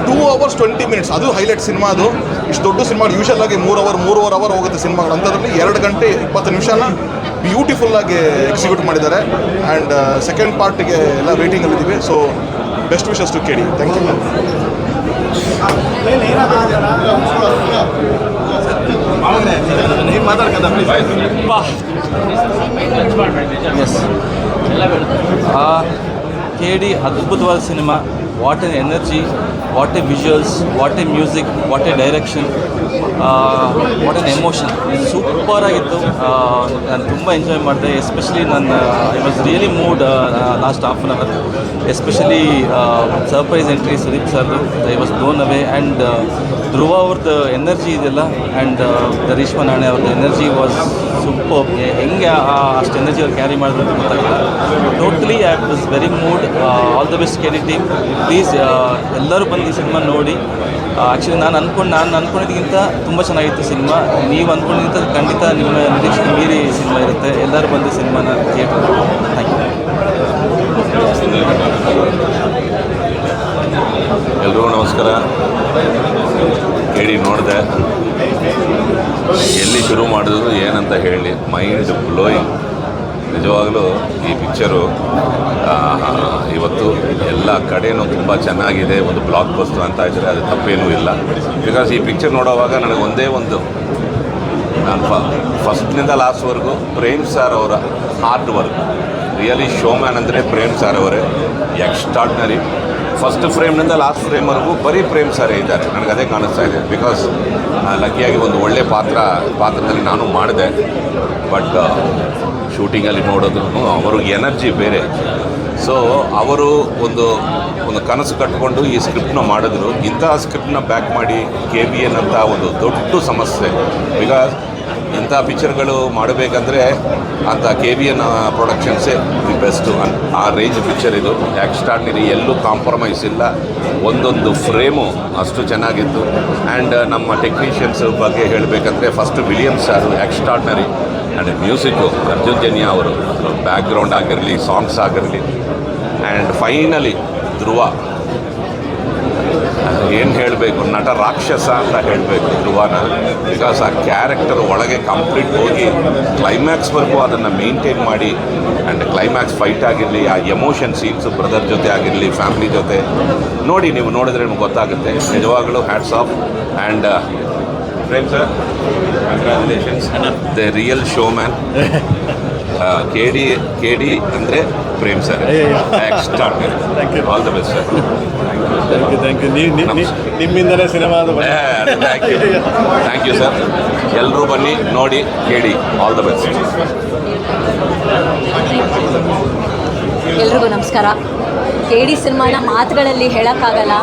2 hours 20 minutes ಅದು ಹೈಲೈಟ್ ಸಿನಿಮಾ. ಅದು ಇಷ್ಟು ದೊಡ್ಡ ಸಿನಿಮಾ ಯೂಶಲ್ ಆಗಿ 3 ಅವರ್ ಹೋಗುತ್ತೆ ಸಿನಿಮಾಗಳು. ಅಂಥದ್ರಲ್ಲಿ 2 ಗಂಟೆ 20 ನಿಮಿಷನ ಬ್ಯೂಟಿಫುಲ್ಲಾಗಿ ಎಕ್ಸಿಕ್ಯೂಟ್ ಮಾಡಿದ್ದಾರೆ. ಆ್ಯಂಡ್ ಸೆಕೆಂಡ್ ಪಾರ್ಟಿಗೆ ಎಲ್ಲ ವೇಟಿಂಗಲ್ಲಿದ್ದೀವಿ. So best wishes to KD. Thank you. ನೀವು ಮಾತಾಡ್ಕದ ಪ್ಲೀಸ್. ಎಸ್, KD ಅದ್ಭುತವಾದ cinema. What an energy, what a visuals, what a music, what a direction, what an emotion. ಇದು ಸೂಪರಾಗಿತ್ತು. ನಾನು ತುಂಬ ಎಂಜಾಯ್ ಮಾಡಿದೆ. Especially I was really moved last half an hour. Especially surprise entry Sudeep ಸರ್ದು, I was blown away. And Dhruva ಅವ್ರದ್ದು energy ಇದೆಲ್ಲ, and Reshma ನಾಣೆ ಅವ್ರದ್ದು energy was super. ಹೆಂಗೆ ಅಷ್ಟು ಎನರ್ಜಿ ಅವ್ರು ಕ್ಯಾರಿ ಮಾಡಿದ್ರು ಅಂತ ಗೊತ್ತಾಗಲ್ಲ. Totally I was very mood. All the best KD team. Please ಎಲ್ಲರೂ ಬಂದು ಈ ಸಿನಿಮಾ ನೋಡಿ. ಆ್ಯಕ್ಚುಲಿ ನಾನು ಅಂದ್ಕೊಂಡಿದ್ದಕ್ಕಿಂತ ತುಂಬ ಚೆನ್ನಾಗಿತ್ತು ಸಿನಿಮಾ. ನೀವು ಅಂದ್ಕೊಂಡಿದ್ದಂಥ ಖಂಡಿತ ನಿಮ್ಮ ನಿರೀಕ್ಷೆ ಮೀರಿ ಸಿನಿಮಾ ಇರುತ್ತೆ. ಎಲ್ಲರೂ ಬಂದು ಸಿನಿಮಾನ ಥಿಯೇಟರ್. Thank you. ಎಲ್ರಿಗೂ ನಮಸ್ಕಾರ. KD ನೋಡಿದೆ, ಎಲ್ಲಿ ಶುರು ಮಾಡಿದ್ರು ಏನಂತ ಹೇಳಿ, ಮೈಂಡ್ ಬ್ಲೋಯಿಂಗ್. ನಿಜವಾಗಲೂ ಈ ಪಿಕ್ಚರು ಇವತ್ತು ಎಲ್ಲ ಕಡೆಯೂ ತುಂಬ ಚೆನ್ನಾಗಿದೆ, ಒಂದು ಬ್ಲಾಕ್ ಬಸ್ಟರ್ ಅಂತ ಇದ್ದರೆ ಅದು ತಪ್ಪೇನೂ ಇಲ್ಲ. ಬಿಕಾಸ್ ಈ ಪಿಕ್ಚರ್ ನೋಡೋವಾಗ ನನಗೆ ಒಂದೇ ಒಂದು, ನಾನು ಫಸ್ಟ್ನಿಂದ ಲಾಸ್ಟ್ವರೆಗೂ ಪ್ರೇಮ್ ಸರ್ ಅವರ ಹಾರ್ಡ್ ವರ್ಕ್, ರಿಯಲಿ ಶೋಮ್ಯಾನ್ ಅಂದರೆ ಪ್ರೇಮ್ ಸರ್ ಅವರೇ, ಎಕ್ಸ್ಟ್ರಾರ್ಡ್ನರಿ. ಫಸ್ಟ್ ಫ್ರೇಮ್ನಿಂದ ಲಾಸ್ಟ್ ಫ್ರೇಮ್ವರೆಗೂ ಬರೀ ಪ್ರೇಮ್ ಸರೇ ಇದ್ದಾರೆ, ನನಗೆ ಅದೇ ಕಾಣಿಸ್ತಾ ಇದೆ. ಬಿಕಾಸ್ ಲಕ್ಕಿಯಾಗಿ ಒಂದು ಒಳ್ಳೆ ಪಾತ್ರದಲ್ಲಿ ನಾನು ಮಾಡಿದೆ. ಬಟ್ ಶೂಟಿಂಗಲ್ಲಿ ನೋಡೋದು ಅವ್ರಿಗೆ ಎನರ್ಜಿ ಬೇರೆ. ಸೊ ಅವರು ಒಂದು ಕನಸು ಕಟ್ಟಿಕೊಂಡು ಈ ಸ್ಕ್ರಿಪ್ಟ್ನ ಮಾಡಿದ್ರು. ಇಂತಹ ಸ್ಕ್ರಿಪ್ಟ್ನ ಬ್ಯಾಕ್ ಮಾಡಿ KBN ಅಂತ ಒಂದು ದೊಡ್ಡ ಸಮಸ್ಯೆ. ಬಿಕಾಸ್ ಇಂಥ ಪಿಕ್ಚರ್ಗಳು ಮಾಡಬೇಕಂದ್ರೆ ಅಂಥ KBN ಪ್ರೊಡಕ್ಷನ್ಸೇ ದಿ ಬೆಸ್ಟು. ಆ ರೇಂಜ್ ಪಿಕ್ಚರ್ ಇದು, ಎಕ್ಸ್ಟ್ರಾರ್ಡಿನರಿ, ಎಲ್ಲೂ ಕಾಂಪ್ರಮೈಸ್ ಇಲ್ಲ. ಒಂದೊಂದು ಫ್ರೇಮು ಅಷ್ಟು ಚೆನ್ನಾಗಿತ್ತು. ಆ್ಯಂಡ್ ನಮ್ಮ ಟೆಕ್ನಿಷಿಯನ್ಸ್ ಬಗ್ಗೆ ಹೇಳಬೇಕಂದ್ರೆ first William sir extraordinary. And music Arjun Janya ಅವರು, ಬ್ಯಾಕ್ಗ್ರೌಂಡ್ ಆಗಿರಲಿ, ಸಾಂಗ್ಸ್ ಆಗಿರಲಿ. ಆ್ಯಂಡ್ ಫೈನಲಿ ಧ್ರುವ, ಏನು ಹೇಳಬೇಕು, ನಟ ರಾಕ್ಷಸ ಅಂತ ಹೇಳಬೇಕು ಧ್ರುವನ. ಬಿಕಾಸ್ ಆ ಕ್ಯಾರೆಕ್ಟರ್ ಒಳಗೆ ಕಂಪ್ಲೀಟ್ ಹೋಗಿ ಕ್ಲೈಮ್ಯಾಕ್ಸ್ವರೆಗೂ ಅದನ್ನು ಮೇಂಟೈನ್ ಮಾಡಿ. ಆ್ಯಂಡ್ ಕ್ಲೈಮ್ಯಾಕ್ಸ್ ಫೈಟ್ ಆಗಿರಲಿ, ಆ ಎಮೋಷನ್ ಸೀನ್ಸು ಬ್ರದರ್ ಜೊತೆ ಆಗಿರಲಿ, ಫ್ಯಾಮಿಲಿ ಜೊತೆ ನೋಡಿ, ನೀವು ನೋಡಿದ್ರೆ ನಿಮ್ಗೆ ಗೊತ್ತಾಗುತ್ತೆ. ನಿಜವಾಗಲೂ hats off. And Prem sir, congratulations, the real show man. KD ಅಂದರೆ Prem sir, extraordinary. All the best sir. Thank you. ನಿಮ್ಮಿಂದಲೇ ಸಿನಿಮಾದ ಥ್ಯಾಂಕ್ ಯು ಸರ್. ಎಲ್ಲರೂ ಬನ್ನಿ ನೋಡಿ KD. All the best. ಎಲ್ರಿಗೂ ನಮಸ್ಕಾರ. KD ಸಿನಿಮಾನ ಮಾತುಗಳಲ್ಲಿ ಹೇಳೋಕ್ಕಾಗಲ್ಲ,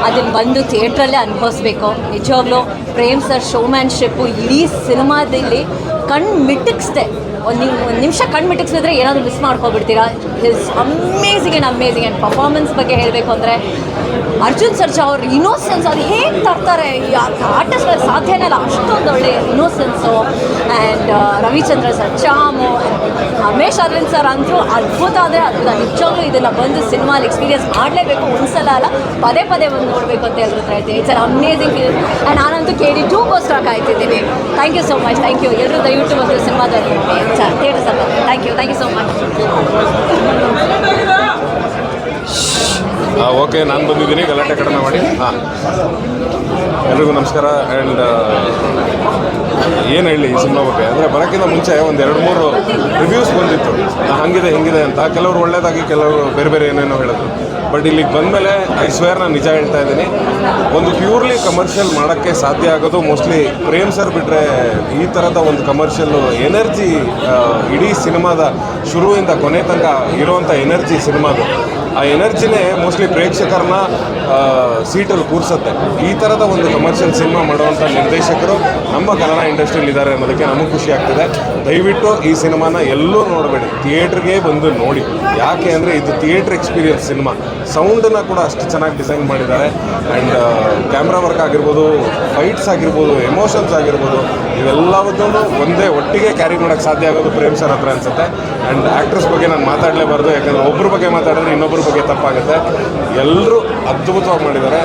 ಅದನ್ನು ಬಂದು ಥಿಯೇಟ್ರಲ್ಲೇ ಅನುಭವಿಸ್ಬೇಕು. ನಿಜವಾಗ್ಲೂ ಪ್ರೇಮ್ ಸರ್ ಶೋಮ್ಯಾನ್ಶಿಪ್ಪು ಇಡೀ ಸಿನಿಮಾದಲ್ಲಿ ಕಣ್ಣು ಮಿಟಕ್ಸ್ದೆ. ಒಂದು ನಿಮಿಷ ಕಣ್ಣು ಮಿಟಕ್ಸಿದ್ರೆ ಏನಾದರೂ ಮಿಸ್ ಮಾಡ್ಕೊಬಿಡ್ತೀರಾ. ಇಸ್ ಅಮೇಝಿಂಗ್ ಆ್ಯಂಡ್ ಪರ್ಫಾರ್ಮೆನ್ಸ್ ಬಗ್ಗೆ ಹೇಳಬೇಕು ಅಂದರೆ ಅರ್ಜುನ್ ಸರ್ಜಾ ಅವ್ರ ಇನ್ನೋಸೆನ್ಸ್ ಅದು ಹೇಗೆ ತರ್ತಾರೆ, ಆರ್ಟಿಸ್ಟ್ಗಳಿಗೆ ಸಾಧ್ಯನೇ ಇಲ್ಲ, ಅಷ್ಟೊಂದು ಒಳ್ಳೆ innocence. And Ravichandra sir Chamu, Ramesh Aravind sir ಅಂತೂ ಅದ್ಭುತ ಅಂದರೆ ಅದ್ಭುತ. ನಿಜವಾಗ್ಲೂ ಇದನ್ನು ಬಂದು ಸಿನಿಮಾಲಿ ಎಕ್ಸ್ಪೀರಿಯನ್ಸ್ ಮಾಡಲೇಬೇಕು, ಒಂದ್ಸಲ ಅಲ್ಲ ಪದೇ ಬಂದು ನೋಡಬೇಕು ಅಂತ ಹೇಳ್ತಾ ಹೇಳ್ತೀನಿ. It's an amazing film. And ನಾನಂತೂ KD 2ಗೋಸ್ಕರ ಕಾಯ್ತಿದ್ದೀನಿ. Thank you so much. Thank you. ಎಲ್ಲರೂ ದಯವಿಟ್ಟು ಒಂದು ಸಿನಿಮಾದಲ್ಲಿ sir theatre sir. Thank you so much. Okay, ನಾನು ಬಂದಿದ್ದೀನಿ, ಗಲಾಟೆ ಕಡಿಮೆ ಮಾಡಿ. ಎಲ್ರಿಗೂ ನಮಸ್ಕಾರ. ಆ್ಯಂಡ್ ಏನು ಹೇಳಿ ಈ ಸಿನಿಮಾ ಬಗ್ಗೆ ಅಂದರೆ, ಬರೋಕ್ಕಿಂತ ಮುಂಚೆ ಒಂದು 2-3 ರಿವ್ಯೂಸ್ ಬಂದಿತ್ತು, ಹಾಗಿದೆ ಹಿಂಗಿದೆ ಅಂತ. ಕೆಲವರು ಒಳ್ಳೆಯದಾಗಿ, ಕೆಲವರು ಬೇರೆ ಏನೇನೋ ಹೇಳಿದ್ರು. ಬಟ್ ಇಲ್ಲಿಗೆ ಬಂದಮೇಲೆ ಐ ಸ್ವೇರ್ ನಾನು ನಿಜ ಹೇಳ್ತಾ ಇದ್ದೀನಿ, ಒಂದು ಪ್ಯೂರ್ಲಿ ಕಮರ್ಷಿಯಲ್ ಮಾಡೋಕ್ಕೆ ಸಾಧ್ಯ ಆಗೋದು ಮೋಸ್ಟ್ಲಿ ಪ್ರೇಮ್ ಸರ್ ಬಿಟ್ಟರೆ. ಈ ಥರದ ಒಂದು ಕಮರ್ಷಿಯಲ್ಲು ಎನರ್ಜಿ ಇಡೀ ಸಿನಿಮಾದ ಶುರುವಿಂದ ಕೊನೆ ತನಕ ಇರೋವಂಥ ಎನರ್ಜಿ ಸಿನಿಮಾದು, ಆ ಎನರ್ಜಿನೇ ಮೋಸ್ಟ್ಲಿ ಪ್ರೇಕ್ಷಕರನ್ನ ಸೀಟಲ್ಲಿ ಕೂರಿಸುತ್ತೆ. ಈ ಥರದ ಒಂದು ಕಮರ್ಷಿಯಲ್ ಸಿನಿಮಾ ಮಾಡುವಂಥ ನಿರ್ದೇಶಕರು ನಮ್ಮ ಕನ್ನಡ ಇಂಡಸ್ಟ್ರಿಯಲ್ಲಿ ಇದ್ದಾರೆ ಅನ್ನೋದಕ್ಕೆ ನಮಗೆ ಖುಷಿ ಆಗ್ತಿದೆ. ದಯವಿಟ್ಟು ಈ ಸಿನಿಮಾನ ಎಲ್ಲೂ ನೋಡಬೇಡಿ, ಥಿಯೇಟ್ರಿಗೆ ಬಂದು ನೋಡಿ. ಯಾಕೆ ಅಂದರೆ ಇದು ಥಿಯೇಟ್ರ್ ಎಕ್ಸ್ಪೀರಿಯನ್ಸ್ ಸಿನಿಮಾ. ಸೌಂಡನ್ನು ಕೂಡ ಅಷ್ಟು ಚೆನ್ನಾಗಿ ಡಿಸೈನ್ ಮಾಡಿದ್ದಾರೆ. ಆ್ಯಂಡ್ ಕ್ಯಾಮ್ರಾ ವರ್ಕ್ ಆಗಿರ್ಬೋದು, ಫೈಟ್ಸ್ ಆಗಿರ್ಬೋದು, ಎಮೋಷನ್ಸ್ ಆಗಿರ್ಬೋದು, ಇವೆಲ್ಲವನ್ನೂ ಒಂದೇ ಒಟ್ಟಿಗೆ ಕ್ಯಾರಿ ಮಾಡೋಕ್ಕೆ ಸಾಧ್ಯ ಆಗೋದು ಪ್ರೇಮ್ ಸರ್ ಹತ್ರ ಅನಿಸುತ್ತೆ. ಆ್ಯಂಡ್ ಆ್ಯಕ್ಟ್ರೆಸ್ ಬಗ್ಗೆ ನಾನು ಮಾತಾಡಲೇಬಾರ್ದು, ಯಾಕಂದರೆ ಒಬ್ಬರ ಬಗ್ಗೆ ಮಾತಾಡಿದ್ರೆ ಇನ್ನೊಬ್ಬರ ಬಗ್ಗೆ ತಪ್ಪಾಗುತ್ತೆ. ಎಲ್ಲರೂ ಅದ್ಭುತವಾಗಿ ಮಾಡಿದ್ದಾರೆ.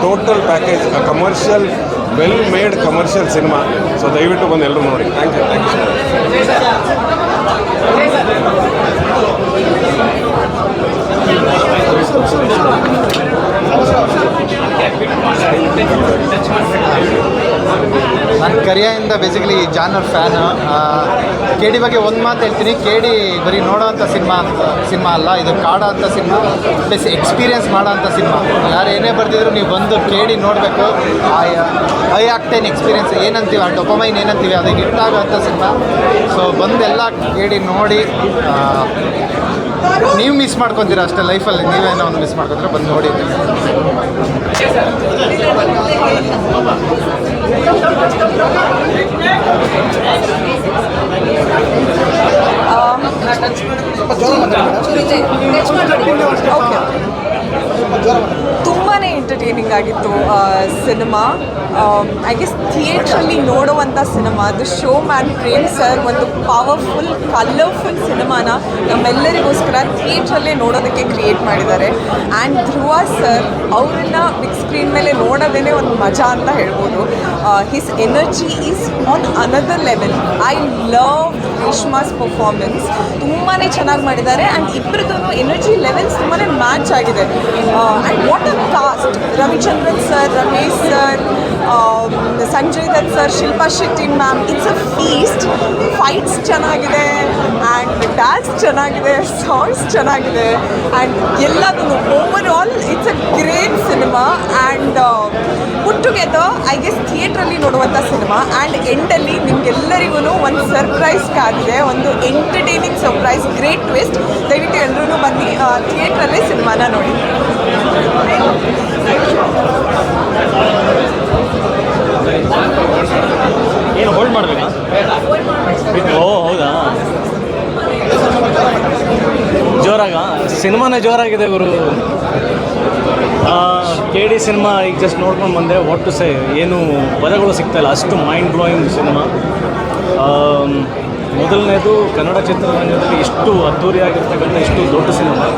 Total package commercial, well made commercial cinema. So ದಯವಿಟ್ಟು ಬಂದು ಎಲ್ಲರೂ ನೋಡಿ. ಥ್ಯಾಂಕ್ ಯು ಸೊ ನಾನು ಕರಿಯಿಂದ ಬೇಸಿಕಲಿ ಜಾನರ್ ಫ್ಯಾನು. KD ಬಗ್ಗೆ ಒಂದು ಮಾತು ಹೇಳ್ತೀನಿ, KD ಬರೀ ನೋಡೋವಂಥ ಸಿನಿಮಾ ಅಲ್ಲ, ಇದು ಕಾಡೋವಂಥ ಸಿನಿಮಾ ಪ್ಲಸ್ ಎಕ್ಸ್ಪೀರಿಯೆನ್ಸ್ ಮಾಡೋವಂಥ ಸಿನಿಮಾ. ಯಾರು ಏನೇ ಬರ್ತಿದ್ರು ನೀವು ಬಂದು KD ನೋಡಬೇಕು. ಐ ಆಕ್ಟೇನ್ ಎಕ್ಸ್ಪೀರಿಯೆನ್ಸ್ ಏನಂತೀವಿ, ಆ ಡೊಪಮೈನ್ ಏನಂತೀವಿ, ಅದಕ್ಕೆ ಇಟ್ಟಾಗೋವಂಥ ಸಿನಿಮಾ. ಸೊ ಬಂದೆಲ್ಲ KD ನೋಡಿ ನೀವು ಮಿಸ್ ಮಾಡ್ಕೊತೀರ ಅಷ್ಟೇ ಲೈಫಲ್ಲಿ. ನೀವೇನೋ ಒಂದು ಮಿಸ್ ಮಾಡ್ಕೊತೀರ, ಬಂದು ನೋಡಿ. ತುಂಬಾ ಎಂಟರ್ಟೈನ್ ಎಂಟರ್ಟೈನಿಂಗ್ ಆಗಿತ್ತು ಸಿನಿಮಾ. ಐ ಗೆಸ್ ಥಿಯೇಟ್ರಲ್ಲಿ ನೋಡುವಂಥ ಸಿನಿಮಾ ಅದು. ಶೋ ಮ್ಯಾನ್ ಪ್ರೇಮ್ ಸರ್ ಒಂದು ಪವರ್ಫುಲ್ ಕಲರ್ಫುಲ್ ಸಿನಿಮಾನ ನಮ್ಮೆಲ್ಲರಿಗೋಸ್ಕರ ಥಿಯೇಟ್ರಲ್ಲೇ ನೋಡೋದಕ್ಕೆ ಕ್ರಿಯೇಟ್ ಮಾಡಿದ್ದಾರೆ. ಆ್ಯಂಡ್ ಧ್ರುವ ಸರ್ ಅವರನ್ನು ಬಿಗ್ ಸ್ಕ್ರೀನ್ ಮೇಲೆ ನೋಡೋದೇ ಒಂದು ಮಜಾ ಅಂತ ಹೇಳ್ಬೋದು. His energy is on another level. I love Reshma's performance. ತುಂಬಾ ಚೆನ್ನಾಗಿ ಮಾಡಿದ್ದಾರೆ ಆ್ಯಂಡ್ ಇಬ್ಬರದ್ದು ಎನರ್ಜಿ ಲೆವೆಲ್ಸ್ ತುಂಬಾ ಮ್ಯಾಚ್ ಆಗಿದೆ. And what a cast! Ravichandran sir, Ramesh sir, Sanjay Dutt sir, Shilpa Shetty ma'am. It's a feast. Fights ಚೆನ್ನಾಗಿದೆ ಆ್ಯಂಡ್ ಡ್ಯಾನ್ಸ್ ಚೆನ್ನಾಗಿದೆ, ಸಾಂಗ್ಸ್ ಚೆನ್ನಾಗಿದೆ ಆ್ಯಂಡ್ ಎಲ್ಲದೂ over all it's a great cinema. And put together I guess ಥಿಯೇಟ್ರಲ್ಲಿ ನೋಡುವಂಥ cinema. And ಎಂಡಲ್ಲಿ ನಿಮಗೆಲ್ಲರಿಗೂ ಒಂದು ಸರ್ಪ್ರೈಸ್ ಕಾದಿದೆ, ಒಂದು ಎಂಟರ್ಟೈನಿಂಗ್ ಸರ್ಪ್ರೈಸ್, ಗ್ರೇಟ್ ಟ್ವಿಸ್ಟ್. ದಯವಿಟ್ಟು ಎಲ್ಲರೂ ಬನ್ನಿ ಥಿಯೇಟ್ರಲ್ಲೇ ಸಿನಿಮಾನ ನೋಡಿ. ಏನು ಹೋಲ್ಡ್ ಮಾಡಬೇಕಾ? ಓ ಹೌದಾ, ಜೋರಾಗ ಸಿನಿಮಾನೇ ಜೋರಾಗಿದೆ ಗುರು. KD ಸಿನಿಮಾ ಈಗ ಜಸ್ಟ್ ನೋಡ್ಕೊಂಡು ಬಂದೆ. ವಾಟ್ ಟು ಸೇ, ಏನು ಪದಗಳು ಸಿಗ್ತಾಯಿಲ್ಲ, ಅಷ್ಟು ಮೈಂಡ್ ಬ್ಲೋಯಿಂಗ್ ಸಿನಿಮಾ. ಮೊದಲನೇದು ಕನ್ನಡ ಚಿತ್ರರಂಗದಲ್ಲಿ ಇಷ್ಟು ಅದ್ಧೂರಿಯಾಗಿರ್ತಕ್ಕಂಥ ಇಷ್ಟು ದೊಡ್ಡ ಸಿನಿಮಾ.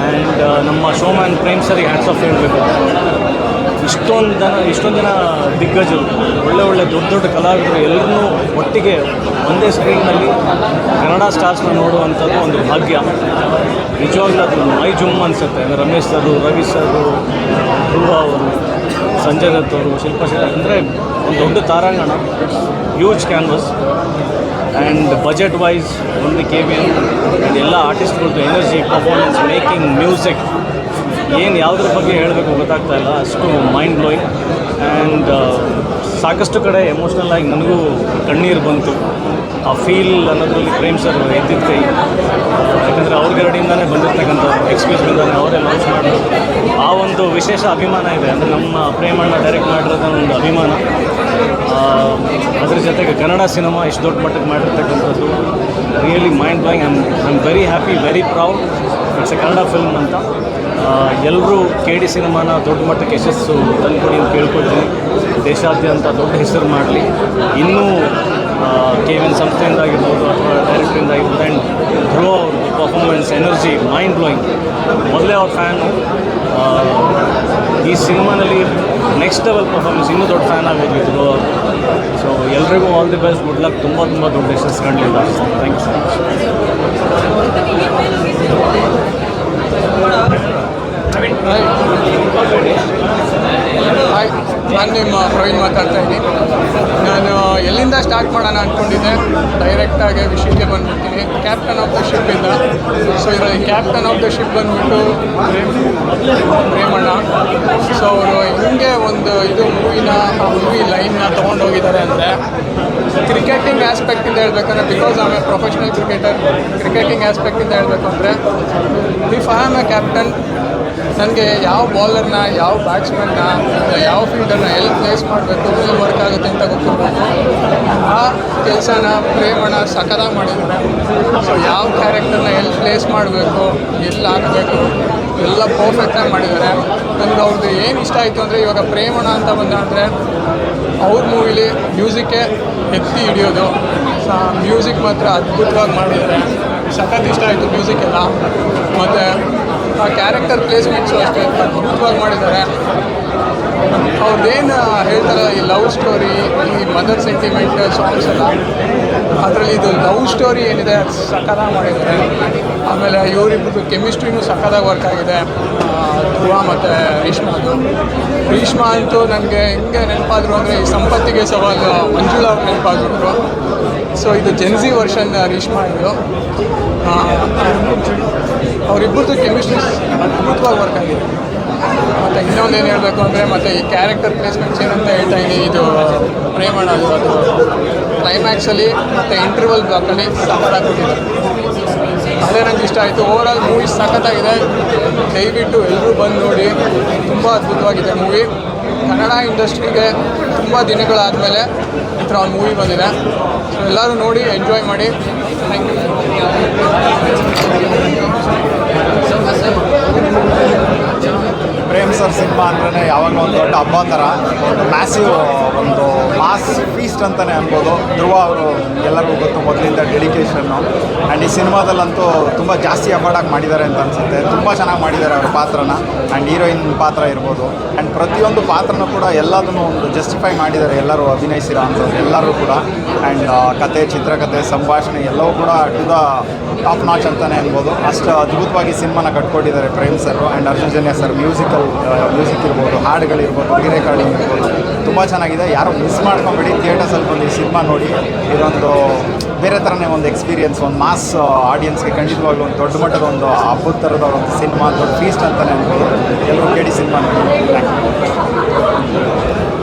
ಆ್ಯಂಡ್ ನಮ್ಮ ಶೋ ಮ್ಯಾನ್ ಪ್ರೇಮ್ ಸರಿಗೆ ಹ್ಯಾಟ್ಸ್ ಆಫ್ ಹೇಳಬೇಕು. ಇಷ್ಟೊಂದು ಜನ ದಿಗ್ಗಜರು, ಒಳ್ಳೆ ದೊಡ್ಡ ಕಲಾವಿದರು ಎಲ್ಲರನ್ನೂ ಒಟ್ಟಿಗೆ ಒಂದೇ ಸ್ಕ್ರೀನ್ನಲ್ಲಿ ಕನ್ನಡ ಸ್ಟಾರ್ಸ್ನ ನೋಡುವಂಥದ್ದು ಒಂದು ಭಾಗ್ಯ. ನಿಜವಾಗ್ಲೂ ಅದು ಮೈ ಜುಮ್ ಅನಿಸುತ್ತೆ. ರಮೇಶ್ ಸರು, ರವಿ ಸರು, ಧ್ರುವ ಅವರು, ಸಂಜಯ್ ದತ್ ಅವರು, ಶಿಲ್ಪಾ ಶೆಟ್ಟಿ, ಅಂದರೆ ಒಂದು ದೊಡ್ಡ ತಾರಾಂಗಣ, huge canvas. And budget wise ಒಂದು KVN ಆ್ಯಂಡ್ ಎಲ್ಲ ಆರ್ಟಿಸ್ಟ್ಗಳದ್ದು ಎನರ್ಜಿ, ಪರ್ಫಾರ್ಮೆನ್ಸ್, ಮೇಕಿಂಗ್, ಮ್ಯೂಸಿಕ್, ಏನು ಯಾವುದ್ರ ಬಗ್ಗೆ ಹೇಳಬೇಕು ಗೊತ್ತಾಗ್ತಾ ಇಲ್ಲ, ಅಷ್ಟು ಮೈಂಡ್ ಬ್ಲೋಯಿಂಗ್. ಆ್ಯಂಡ್ ಸಾಕಷ್ಟು ಕಡೆ ಎಮೋಷ್ನಲ್ ಆಗಿ ನನಗೂ ಕಣ್ಣೀರು ಬಂತು. ಆ ಫೀಲ್ ಅನ್ನೋದ್ರಲ್ಲಿ ಪ್ರೇಮ್ ಸರ್ ಎದ್ದಿದ್ದ ಕೈ. ಯಾಕಂದರೆ ಅವ್ರ ಗರಡಿಯಿಂದನೇ ಬಂದಿರ್ತಕ್ಕಂಥ ಎಕ್ಸ್ಪೀರಿಯನ್ಸ್ನಿಂದಾನೆ ಅವರೇ ಲಾಂಚ್ ಮಾಡೋದು. ಆ ಒಂದು ವಿಶೇಷ ಅಭಿಮಾನ ಇದೆ. ಅಂದರೆ ನಮ್ಮ ಪ್ರೇಮಣ್ಣ ಡೈರೆಕ್ಟ್ ಮಾಡಿರೋದು ಒಂದು ಅಭಿಮಾನ. ಅದ್ರ ಜೊತೆಗೆ ಕನ್ನಡ ಸಿನಿಮಾ ಇಷ್ಟು ದೊಡ್ಡ ಮಟ್ಟಕ್ಕೆ ಮಾಡಿರ್ತಕ್ಕಂಥದ್ದು really mind blowing. I am very happy, very proud. It's A Kannada film ಅಂತ. ಎಲ್ಲರೂ KD ಸಿನಿಮಾನ ದೊಡ್ಡ ಮಟ್ಟಕ್ಕೆ ಯಶಸ್ಸು ತಂದುಕೊಡಿ ಅಂತ ಕೇಳ್ಕೊಳ್ತೀನಿ. ದೇಶಾದ್ಯಂತ ದೊಡ್ಡ ಹೆಸರು ಮಾಡಲಿ. ಇನ್ನೂ KVN ಸಂಸ್ಥೆಯಿಂದ ಆಗಿರ್ಬೋದು ಅಥವಾ ಡೈರೆಕ್ಟ್ರಿಂದ ಆಗಿರ್ಬೋದು. ಆ್ಯಂಡ್ ಧ್ರುವ ಅವ್ರದ್ದು ಪರ್ಫಾರ್ಮೆನ್ಸ್, ಎನರ್ಜಿ, ಮೈಂಡ್ ಬ್ಲೋಯಿಂಗ್. ಮೊದಲೇ ಅವ್ರ ಫ್ಯಾನು. ಈ ಸಿನಿಮಾನಲ್ಲಿ ನೆಕ್ಸ್ಟ್ ಲೆವೆಲ್ ಪರ್ಫಾರ್ಮೆನ್ಸ್, ಇನ್ನೂ ದೊಡ್ಡ ಫ್ಯಾನ್ ಆಗೋದು ಧ್ರುವ. ಸೊ ಎಲ್ರಿಗೂ all the best, good luck. ತುಂಬ ದೊಡ್ಡ ಯಶಸ್ಸು ಕಾಣಲಿಲ್ಲ. ಥ್ಯಾಂಕ್ ಯು ಸೊ ಹಾಯ್, ನಾನು ನಿಮ್ಮ ಪ್ರವೀಣ್ ಮಾತಾಡ್ತಾ ಇದ್ದೀನಿ. ನಾನು ಎಲ್ಲಿಂದ ಸ್ಟಾರ್ಟ್ ಮಾಡೋಣ ಅಂದ್ಕೊಂಡಿದ್ದೆ, ಡೈರೆಕ್ಟಾಗಿ ವಿಷಯಕ್ಕೆ ಬಂದುಬಿಡ್ತೀನಿ. ಕ್ಯಾಪ್ಟನ್ ಆಫ್ ದ ಶಿಪ್ಪಿಂದ. ಸೊ ಇದರಲ್ಲಿ ಕ್ಯಾಪ್ಟನ್ ಆಫ್ ದ ಶಿಪ್ ಬಂದುಬಿಟ್ಟು ಪ್ರೇಮಣ್ಣ. ಸೊ ಅವರು ಹಿಂಗೆ ಒಂದು ಮೂವಿನ ಮೂವಿ ಲೈನ್ನ ತೊಗೊಂಡೋಗಿದ್ದಾರೆ ಅಂದರೆ, ಕ್ರಿಕೆಟಿಂಗ್ ಆಸ್ಪೆಕ್ಟಿಂದ ಹೇಳ್ಬೇಕಂದ್ರೆ, because I am a professional cricketing ಆಸ್ಪೆಕ್ಟಿಂದ ಹೇಳಬೇಕು ಅಂದರೆ, if I am a captain, ನನಗೆ ಯಾವ ಬಾಲರ್ನ, ಯಾವ ಬ್ಯಾಟ್ಸ್ಮನ್ನ, ಯಾವ ಫೀಲ್ಡರ್ನ ಎಲ್ಲಿ ಪ್ಲೇಸ್ ಮಾಡಬೇಕು, ಎಲ್ಲಿ ವರ್ಕ್ ಆಗುತ್ತೆ ಅಂತ ಗೊತ್ತಿರಬೇಕು. ಆ ಕೆಲಸನ ಪ್ರೇಮಣ್ಣ ಸಖತ್ತಾಗಿ ಮಾಡಿದ್ದಾರೆ. ಸೊ ಯಾವ ಕ್ಯಾರೆಕ್ಟರ್ನ ಎಲ್ಲಿ ಪ್ಲೇಸ್ ಮಾಡಬೇಕು, ಎಲ್ಲಿ ಆಗಬೇಕು, ಎಲ್ಲ ಪರ್ಫೆಕ್ಟಾಗಿ ಮಾಡಿದ್ದಾರೆ. ನನಗೆ ಅವ್ರದ್ದು ಏನು ಇಷ್ಟ ಆಯಿತು ಅಂದರೆ, ಇವಾಗ ಪ್ರೇಮಣ್ಣ ಅಂತ ಬಂದ ಅಂದರೆ ಅವ್ರ ಮೂವಿಲಿ ಮ್ಯೂಸಿಕ್ಕೇ ಎತ್ತಿ ಹಿಡಿಯೋದು. ಮ್ಯೂಸಿಕ್ ಮಾತ್ರ ಅದ್ಭುತವಾಗಿ ಮಾಡಿದ್ದಾರೆ. ಸಖತ್ ಇಷ್ಟ ಆಯಿತು ಮ್ಯೂಸಿಕ್ ಎಲ್ಲ. ಮತ್ತು ಆ ಕ್ಯಾರೆಕ್ಟರ್ ಪ್ಲೇಸ್ಮೆಂಟ್ಸು ಅಷ್ಟೇ ಅದ್ಭುತವಾಗಿ ಮಾಡಿದ್ದಾರೆ. ಅವ್ರದ್ದೇನು ಹೇಳ್ತಾರೆ, ಈ ಲವ್ ಸ್ಟೋರಿ, ಈ ಮದರ್ ಸೆಂಟಿಮೆಂಟ್ ಸಾಂಗ್ಸ್ ಎಲ್ಲ, ಅದರಲ್ಲಿ ಇದು ಲವ್ ಸ್ಟೋರಿ ಏನಿದೆ ಅದು ಸಖತ್ತಾಗಿ ಮಾಡಿದ್ದಾರೆ. ಆಮೇಲೆ ಇವರಿಬ್ಬರದ್ದು ಕೆಮಿಸ್ಟ್ರಿನೂ ಸಖತ್ತಾಗಿ ವರ್ಕ್ ಆಗಿದೆ, ಧ್ರುವ ಮತ್ತು ರೇಷ್ಮಾ ಅಂತೂ ನನಗೆ ಹೆಂಗೆ ನೆನಪಾದರು ಅಂದರೆ, ಈ ಸಂಪತ್ತಿಗೆ ಸವಾಲು ಮಂಜುಳಾ ಅವ್ರು ನೆನಪಾಗ್ಬಿಟ್ರು. ಸೊ ಇದು ಜೆನ್ಸಿ ವರ್ಷನ್ ರೇಷ್ಮಾ ಇದು. ಅವರಿಬ್ಬರದ್ದು ಕೆಮಿಸ್ಟ್ರಿ ಅದ್ಭುತವಾಗಿ ವರ್ಕ್ ಆಗಿದೆ. ಮತ್ತು ಇನ್ನೊಂದೇನು ಹೇಳಬೇಕು ಅಂದರೆ, ಮತ್ತು ಈ ಕ್ಯಾರೆಕ್ಟರ್ ಪ್ಲೇಸ್ಮೆಂಟ್ಸ್ ಏನಂತ ಹೇಳ್ತಾ ಇದ್ದೀನಿ, ಇದು ಪ್ರೇಮಣ್ಣ ಅದು ಕ್ಲೈಮ್ಯಾಕ್ಸಲ್ಲಿ ಮತ್ತು ಇಂಟರ್ವಲ್ ಬ್ಲಾಕಲ್ಲಿ ಸಖತ್ತಾಗಿ ಕೊಟ್ಟಿದ್ದಾರೆ. ಅದೇ ನನಗೆ ಇಷ್ಟ ಆಯಿತು. ಓವರಾಲ್ ಮೂವಿ ಸಖತ್ತಾಗಿದೆ. ದಯವಿಟ್ಟು ಎಲ್ಲರೂ ಬಂದು ನೋಡಿ, ತುಂಬ ಅದ್ಭುತವಾಗಿದೆ ಮೂವಿ. ಕನ್ನಡ ಇಂಡಸ್ಟ್ರಿಗೆ ತುಂಬ ದಿನಗಳಾದಮೇಲೆ ಈ ಥರ ಒಂದು ಮೂವಿ ಬಂದಿದೆ. ಸೊ ಎಲ್ಲರೂ ನೋಡಿ ಎಂಜಾಯ್ ಮಾಡಿ. Thank you. Prem Prem sir cinema ಅಂದ್ರೆ ಯಾವಾಗಲೂ ಒಂದು ದೊಡ್ಡ ಹಬ್ಬ ಥರ ಒಂದು ಮ್ಯಾಸಿವ್ ಒಂದು ಮಾಸ್ ಫೀಸ್ಟ್ ಅಂತಲೇ ಅನ್ಬೋದು. ಧ್ರುವ ಅವರು ಎಲ್ಲರಿಗೂ ಗೊತ್ತು ಮೊದಲಿಂದ ಡೆಡಿಕೇಶನ್ನು, ಆ್ಯಂಡ್ ಈ ಸಿನಿಮಾದಲ್ಲಂತೂ ತುಂಬ ಜಾಸ್ತಿ ಎಫರ್ಟಾಗಿ ಮಾಡಿದ್ದಾರೆ ಅಂತ ಅನಿಸುತ್ತೆ. ತುಂಬ ಚೆನ್ನಾಗಿ ಮಾಡಿದ್ದಾರೆ ಅವ್ರ ಪಾತ್ರನ, ಆ್ಯಂಡ್ ಹೀರೋಯಿನ್ ಪಾತ್ರ ಇರ್ಬೋದು, ಆ್ಯಂಡ್ ಪ್ರತಿಯೊಂದು ಪಾತ್ರನೂ ಕೂಡ ಎಲ್ಲದನ್ನು ಒಂದು ಜಸ್ಟಿಫೈ ಮಾಡಿದ್ದಾರೆ ಎಲ್ಲರೂ ಅಭಿನಯಿಸಿರೋ ಅಂಥವ್ರು ಎಲ್ಲರೂ ಕೂಡ. ಆ್ಯಂಡ್ ಕತೆ, ಚಿತ್ರಕಥೆ, ಸಂಭಾಷಣೆ ಎಲ್ಲವೂ ಕೂಡ ಟು ದ ಟಾಪ್ ನಾಚ್ ಅಂತಲೇ ಅನ್ಬೋದು. ಅಷ್ಟು ಅದ್ಭುತವಾಗಿ ಸಿನಿಮಾನ ಕಟ್ಕೊಟ್ಟಿದ್ದಾರೆ Prem sir and Arjun Janya sir. Music ಇರ್ಬೋದು, ಹಾಡುಗಳಿರ್ಬೋದು, ರೆಕಾರ್ಡಿಂಗ್ ಇರ್ಬೋದು, ತುಂಬ ಚೆನ್ನಾಗಿದೆ. ಯಾರು ಮಿಸ್ ಮಾಡ್ಕೊಂಬೇಡಿ, ಥಿಯೇಟರ್ಸಲ್ಲಿ ಬಂದು ಈ ಸಿನಿಮಾ ನೋಡಿ. ಇದೊಂದು ಬೇರೆ ಥರನೇ ಒಂದು ಎಕ್ಸ್ಪೀರಿಯನ್ಸ್, ಒಂದು ಮಾಸ್ ಆಡಿಯನ್ಸ್ಗೆ ಖಂಡಿತವಾಗ್ಲೂ ಒಂದು ದೊಡ್ಡ ಮಟ್ಟದ ಒಂದು ಹಬ್ಬದ ಥರದ ಒಂದು ಸಿನಿಮಾ, ದೊಡ್ಡ ಫೀಸ್ಟ್ ಅಂತಲೇ ಅನ್ಬೋದು. ಎಲ್ಲರೂ ಕೇಳಿ ಸಿನಿಮಾ ನೋಡಿ.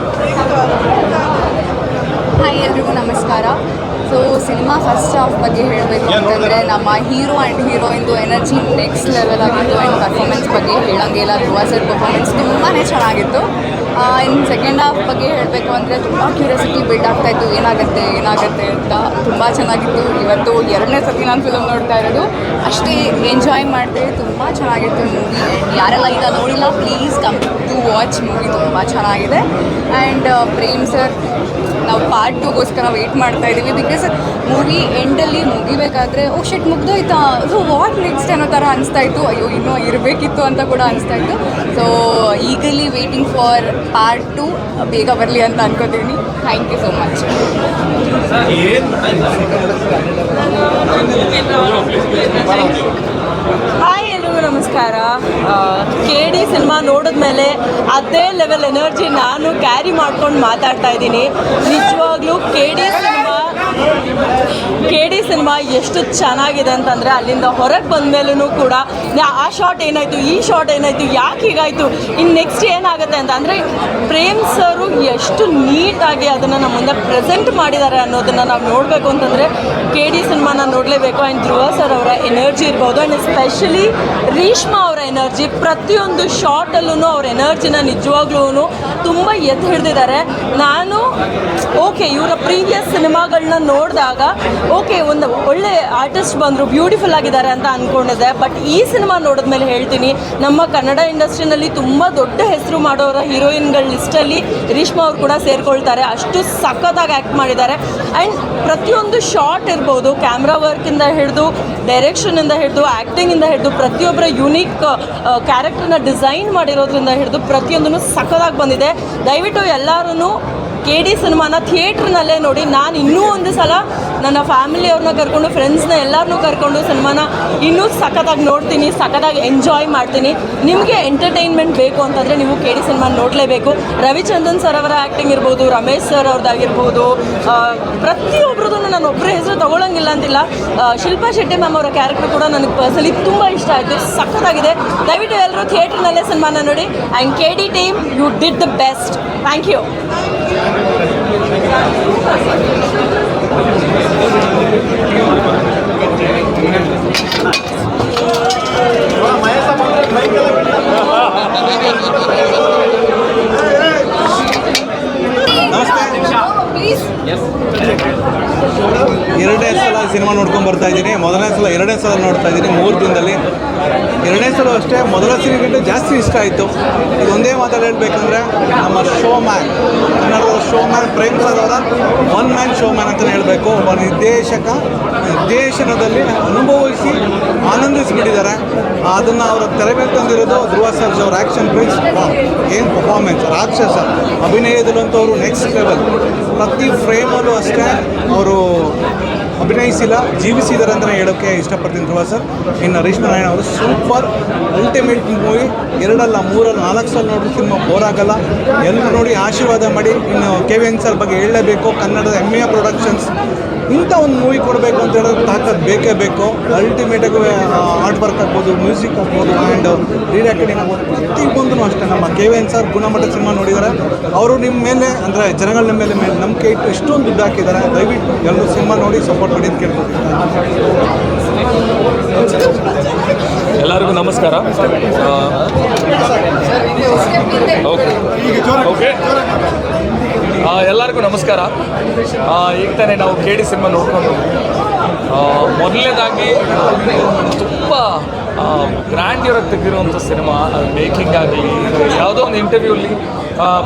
ಹಾಯ್, ಎಲ್ರಿಗೂ ನಮಸ್ಕಾರ. ಸೊ ಸಿನಿಮಾ ಫಸ್ಟ್ ಹಾಫ್ ಬಗ್ಗೆ ಹೇಳಬೇಕು ಅಂತಂದರೆ ನಮ್ಮ ಹೀರೋ ಆ್ಯಂಡ್ ಹೀರೋಯಿಂದು ಎನರ್ಜಿ ನೆಕ್ಸ್ಟ್ ಲೆವೆಲ್ ಆಗಿತ್ತು. ಆ್ಯಂಡ್ ಪರ್ಫಾಮೆನ್ಸ್ ಬಗ್ಗೆ ಹೇಳೋಂಗಿಲ್ಲ, ಧ್ರುವ ಸರ್ ಪರ್ಫಾಮೆನ್ಸ್ ತುಂಬಾ ಚೆನ್ನಾಗಿತ್ತು. ಇನ್ನು ಸೆಕೆಂಡ್ ಹಾಫ್ ಬಗ್ಗೆ ಹೇಳಬೇಕು ಅಂದರೆ ತುಂಬ ಕ್ಯೂರಿಯಾಸಿಟಿ ಬಿಲ್ಡ್ ಆಗ್ತಾಯಿತ್ತು, ಏನಾಗುತ್ತೆ ಅಂತ. ತುಂಬ ಚೆನ್ನಾಗಿತ್ತು. ಇವತ್ತು 2ನೇ ಸತಿ ನಾನು ಫಿಲಮ್ ನೋಡ್ತಾ ಇರೋದು, ಅಷ್ಟೇ ಎಂಜಾಯ್ ಮಾಡಿದೆ. ತುಂಬ ಚೆನ್ನಾಗಿತ್ತು ಮೂವಿ. ಯಾರೆಲ್ಲ ಈಗ ನೋಡಿಲ್ಲ, please come to watch movie. ತುಂಬ ಚೆನ್ನಾಗಿದೆ. ಆ್ಯಂಡ್ ಪ್ರೇಮ್ ಸರ್, ನಾವು ಪಾರ್ಟ್ 2ಗೋಸ್ಕರ ವೆಯ್ಟ್ ಮಾಡ್ತಾ ಇದ್ದೀವಿ. ಬಿಕಾಸ್ ಮೂವಿ ಎಂಡಲ್ಲಿ ಮುಗಿಬೇಕಾದ್ರೆ ಶಿಟ್ ಮುಗ್ದೋಯ್ತಾ, ಸೊ ವಾಟ್ ನೆಕ್ಸ್ಟ್ ಅನ್ನೋ ಥರ ಅನಿಸ್ತಾಯಿತ್ತು. ಅಯ್ಯೋ ಇನ್ನೂ ಇರಬೇಕಿತ್ತು ಅಂತ ಕೂಡ ಅನಿಸ್ತಾಯಿತ್ತು. ಸೊ ಈಗಲಿ ವೇಟಿಂಗ್ ಫಾರ್ ಪಾರ್ಟ್ 2 ಬೇಗ ಬರಲಿ ಅಂತ ಅನ್ಕೋತೀನಿ. Thank you so much. Hi, ಎಲ್ರಿಗೂ ನಮಸ್ಕಾರ. KD ಸಿನಿಮಾ ನೋಡಿದ್ಮೇಲೆ ಅದೇ ಲೆವೆಲ್ ಎನರ್ಜಿ ನಾನು ಕ್ಯಾರಿ ಮಾಡ್ಕೊಂಡು ಮಾತಾಡ್ತಾ ಇದ್ದೀನಿ. ನಿಜವಾಗ್ಲೂ KD ಸಿನಿಮಾ ಎಷ್ಟು ಚೆನ್ನಾಗಿದೆ ಅಂತಂದರೆ, ಅಲ್ಲಿಂದ ಹೊರಗೆ ಬಂದ ಮೇಲೂ ಕೂಡ ಆ ಶಾಟ್ ಏನಾಯಿತು, ಈ ಶಾಟ್ ಏನಾಯಿತು, ಯಾಕೆ ಹೀಗಾಯಿತು, ಇನ್ನು ನೆಕ್ಸ್ಟ್ ಏನಾಗುತ್ತೆ ಅಂತ ಅಂದರೆ ಪ್ರೇಮ್ ಸರು ಎಷ್ಟು ನೀಟಾಗಿ ಅದನ್ನು ನಮ್ಮ ಮುಂದೆ ಪ್ರೆಸೆಂಟ್ ಮಾಡಿದ್ದಾರೆ ಅನ್ನೋದನ್ನು ನಾವು ನೋಡಬೇಕು ಅಂತಂದರೆ KD ಸಿನಿಮಾನ ನೋಡಲೇಬೇಕು. ಆ್ಯಂಡ್ ಧ್ರುವ ಸರ್ ಅವರ ಎನರ್ಜಿ ಇರ್ಬೋದು, ಆ್ಯಂಡ್ ಎಸ್ಪೆಷಲಿ ರೀಶ್ಮಾ ಅವರ ಎನರ್ಜಿ, ಪ್ರತಿಯೊಂದು ಶಾರ್ಟಲ್ಲೂ ಅವ್ರ ಎನರ್ಜಿನ ನಿಜವಾಗ್ಲೂ ತುಂಬ ಎತ್ತು ಹಿಡಿದಿದ್ದಾರೆ. ನಾನು ಇವರ ಪ್ರೀವಿಯಸ್ ಸಿನಿಮಾಗಳನ್ನ ನೋಡಿದಾಗ ಒಂದು ಒಳ್ಳೆ ಆರ್ಟಿಸ್ಟ್ ಬಂದರು, ಬ್ಯೂಟಿಫುಲ್ ಆಗಿದ್ದಾರೆ ಅಂತ ಅಂದ್ಕೊಂಡಿದ್ದೆ. ಬಟ್ ಈ ಸಿನಿಮಾ ನೋಡಿದ್ಮೇಲೆ ಹೇಳ್ತೀನಿ, ನಮ್ಮ ಕನ್ನಡ ಇಂಡಸ್ಟ್ರಿನಲ್ಲಿ ತುಂಬ ದೊಡ್ಡ ಹೆಸರು ಮಾಡೋರ ಹೀರೋಯಿನ್ಗಳ ಲಿಸ್ಟಲ್ಲಿ ರೀಶ್ಮಾ ಅವ್ರು ಕೂಡ ಸೇರಿಕೊಳ್ತಾರೆ. ಅಷ್ಟು ಸಖತ್ತಾಗಿ ಆ್ಯಕ್ಟ್ ಮಾಡಿದ್ದಾರೆ. ಆ್ಯಂಡ್ ಪ್ರತಿಯೊಂದು ಶಾರ್ಟ್ ಇರ್ಬೋದು, ಕ್ಯಾಮ್ರಾ ವರ್ಕಿಂದ ಹಿಡಿದು, ಡೈರೆಕ್ಷನಿಂದ ಹಿಡಿದು, ಆ್ಯಕ್ಟಿಂಗಿಂದ ಹಿಡಿದು, ಪ್ರತಿಯೊಬ್ಬರ ಯುನೀಕ್ ಕ್ಯಾರೆಕ್ಟರ್ನ ಡಿಸೈನ್ ಮಾಡಿರೋದ್ರಿಂದ ಹಿಡಿದು ಪ್ರತಿಯೊಂದೂ ಸಖತ್ತಾಗಿ ಬಂದಿದೆ. ದಯವಿಟ್ಟು ಎಲ್ಲರೂ KD ಸಿನಿಮಾನ ಥಿಯೇಟ್ರ್ನಲ್ಲೇ ನೋಡಿ. ನಾನು ಇನ್ನೂ ಒಂದು ಸಲ ನನ್ನ ಫ್ಯಾಮಿಲಿಯವ್ರನ್ನ ಕರ್ಕೊಂಡು, ಫ್ರೆಂಡ್ಸ್ನ ಎಲ್ಲರನ್ನೂ ಕರ್ಕೊಂಡು ಸಿನಿಮಾನ ಇನ್ನೂ ಸಖತ್ತಾಗಿ ನೋಡ್ತೀನಿ, ಸಖತ್ತಾಗಿ ಎಂಜಾಯ್ ಮಾಡ್ತೀನಿ. ನಿಮಗೆ ಎಂಟರ್ಟೈನ್ಮೆಂಟ್ ಬೇಕು ಅಂತಂದರೆ ನೀವು KD ಸಿನಿಮಾ ನೋಡಲೇಬೇಕು. ರವಿಚಂದ್ರನ್ ಸರ್ ಅವರ ಆ್ಯಕ್ಟಿಂಗ್ ಇರ್ಬೋದು, ರಮೇಶ್ ಸರ್ ಅವ್ರದ್ದಾಗಿರ್ಬೋದು, ಪ್ರತಿಯೊಬ್ಬರದ್ದು ನಾನು ಒಬ್ಬರ ಹೆಸರು ತೊಗೊಳಂಗಿಲ್ಲ ಅಂತಿಲ್ಲ. ಶಿಲ್ಪಾ ಶೆಟ್ಟಿ ಮ್ಯಾಮ್ ಅವರ ಕ್ಯಾರೆಕ್ಟರ್ ಕೂಡ ನನಗೆ ಪರ್ಸನಲಿ ತುಂಬ ಇಷ್ಟ ಆಯಿತು, ಸಖತ್ತಾಗಿದೆ. ದಯವಿಟ್ಟು ಎಲ್ಲರೂ ಥಿಯೇಟ್ರ್ನಲ್ಲೇ ಸಿನಿಮಾನ ನೋಡಿ. And KD team, you did the best. Thank you. ಎರಡನೇ ಸಲ ಸಿನಿಮಾ ನೋಡ್ಕೊಂಡು ಬರ್ತಾ ಇದ್ದೀನಿ. ಎರಡನೇ ಸಲ ನೋಡ್ತಾ ಇದ್ದೀನಿ 3 ದಿನದಲ್ಲಿ. ಎರಡನೇ ಸಲ ಅಷ್ಟೇ, ಮೊದಲ ಸಿನಿಮಾಗಿಂತ ಜಾಸ್ತಿ ಇಷ್ಟ ಆಯಿತು. ಇದೊಂದೇ ಮಾತಲ್ಲಿ ಹೇಳಬೇಕಂದ್ರೆ, ನಮ್ಮ ಶೋ ಮ್ಯಾನ್, ಕನ್ನಡದ ಶೋ ಮ್ಯಾನ್ ಪ್ರೇಮ್ ಸರ್ ಅವರ ಒನ್ ಮ್ಯಾನ್ ಶೋ ಮ್ಯಾನ್ ಅಂತಲೇ ಹೇಳಬೇಕು. ಒಬ್ಬ ನಿರ್ದೇಶನದಲ್ಲಿ ಅನುಭವಿಸಿ ಆನಂದಿಸಿಬಿಟ್ಟಿದ್ದಾರೆ. ಅದನ್ನು ಅವರ ತೆರೆ ಮೇಲೆ ತಂದಿರೋದು ಧ್ರುವ ಸರ್ಜ್ ಅವ್ರ ಆ್ಯಕ್ಷನ್ ಪ್ರಿನ್ಸ್. ಏನು ಪರ್ಫಾರ್ಮೆನ್ಸ್, ರಾಕ್ಷಸ ಅಭಿನಯದಲ್ಲಂತೂ ಅವರು ನೆಕ್ಸ್ಟ್ ಲೆವೆಲ್. ಪ್ರತಿ ಫ್ರೇಮಲ್ಲೂ ಅಷ್ಟೇ ಅವರು ಅಭಿನಯಿಸಿಲ್ಲ, ಜೀವಿಸಿದ್ದಾರೆ ಅಂತಲೇ ಹೇಳೋಕ್ಕೆ ಇಷ್ಟಪಡ್ತೀನಿ ಧ್ರುವ ಸರ್. ಇನ್ನು ರೀಶ್ಮಾ ನಾರಾಯಣ ಅವರು ಸೂಪರ್ ಅಲ್ಟಿಮೇಟ್ ಮೂವಿ. 2 ಅಲ್ಲ 3 ಅಲ್ಲ 4 ಸಲ ನೋಡಿದ್ರೆ ಸಿನಿಮಾ ಬೋರ್ ಆಗಲ್ಲ. ಎಲ್ಲರೂ ನೋಡಿ ಆಶೀರ್ವಾದ ಮಾಡಿ. ಇನ್ನು KVN ಸರ್ ಬಗ್ಗೆ ಹೇಳಲೇಬೇಕು. ಕನ್ನಡದ ಹೆಮ್ಮೆಯ ಪ್ರೊಡಕ್ಷನ್ಸ್ ಇಂಥ ಒಂದು ಮೂವಿ ಕೊಡಬೇಕು ಅಂತ ಹೇಳಿದ್ರೆ ತಾಕತ್ತು ಬೇಕೇ ಬೇಕು. ಅಲ್ಟಿಮೇಟಾಗಿ ಆರ್ಟ್ ವರ್ಕ್ ಆಗ್ಬೋದು, ಮ್ಯೂಸಿಕ್ ಆಗ್ಬೋದು, ಆ್ಯಂಡ್ ರೀರೆಕಾರ್ಡಿಂಗ್ ಆಗ್ಬೋದು, ಪ್ರತಿಯೊಂದೂ ಅಷ್ಟೇ. ನಮ್ಮ KVN ಸರ್ ಗುಣಮಟ್ಟದ ಸಿನಿಮಾ ನೋಡಿದ್ದಾರೆ. ಅವರು ನಿಮ್ಮ ಮೇಲೆ ಅಂದರೆ ಜನಗಳ ಮೇಲೆ ನಂಬಿಕೆ ಇಟ್ಟು ಇಷ್ಟೊಂದು ದುಡ್ಡು ಹಾಕಿದ್ದಾರೆ. ದಯವಿಟ್ಟು ಎಲ್ಲರೂ ಸಿನಿಮಾ ನೋಡಿ ಸಪೋರ್ಟ್ ಮಾಡಿ ಅಂತ ಕೇಳ್ಬೋದು. ಎಲ್ಲರಿಗೂ ನಮಸ್ಕಾರ. ಓಕೆ ಎಲ್ಲರಿಗೂ ನಮಸ್ಕಾರ. ಈಗ ತಾನೇ ನಾವು KD ಸಿನಿಮಾ ನೋಡ್ಕೊಂಡು, ಮೊದಲನೇದಾಗಿ ತುಂಬ ಗ್ರ್ಯಾಂಡ್ ಇರೋಕ್ಕೆ ತೆಗೆದಿರುವಂಥ ಸಿನಿಮಾ, ಮೇಕಿಂಗ್ ಆಗಲಿ, ಯಾವುದೋ ಒಂದು ಇಂಟರ್ವ್ಯೂಲಿ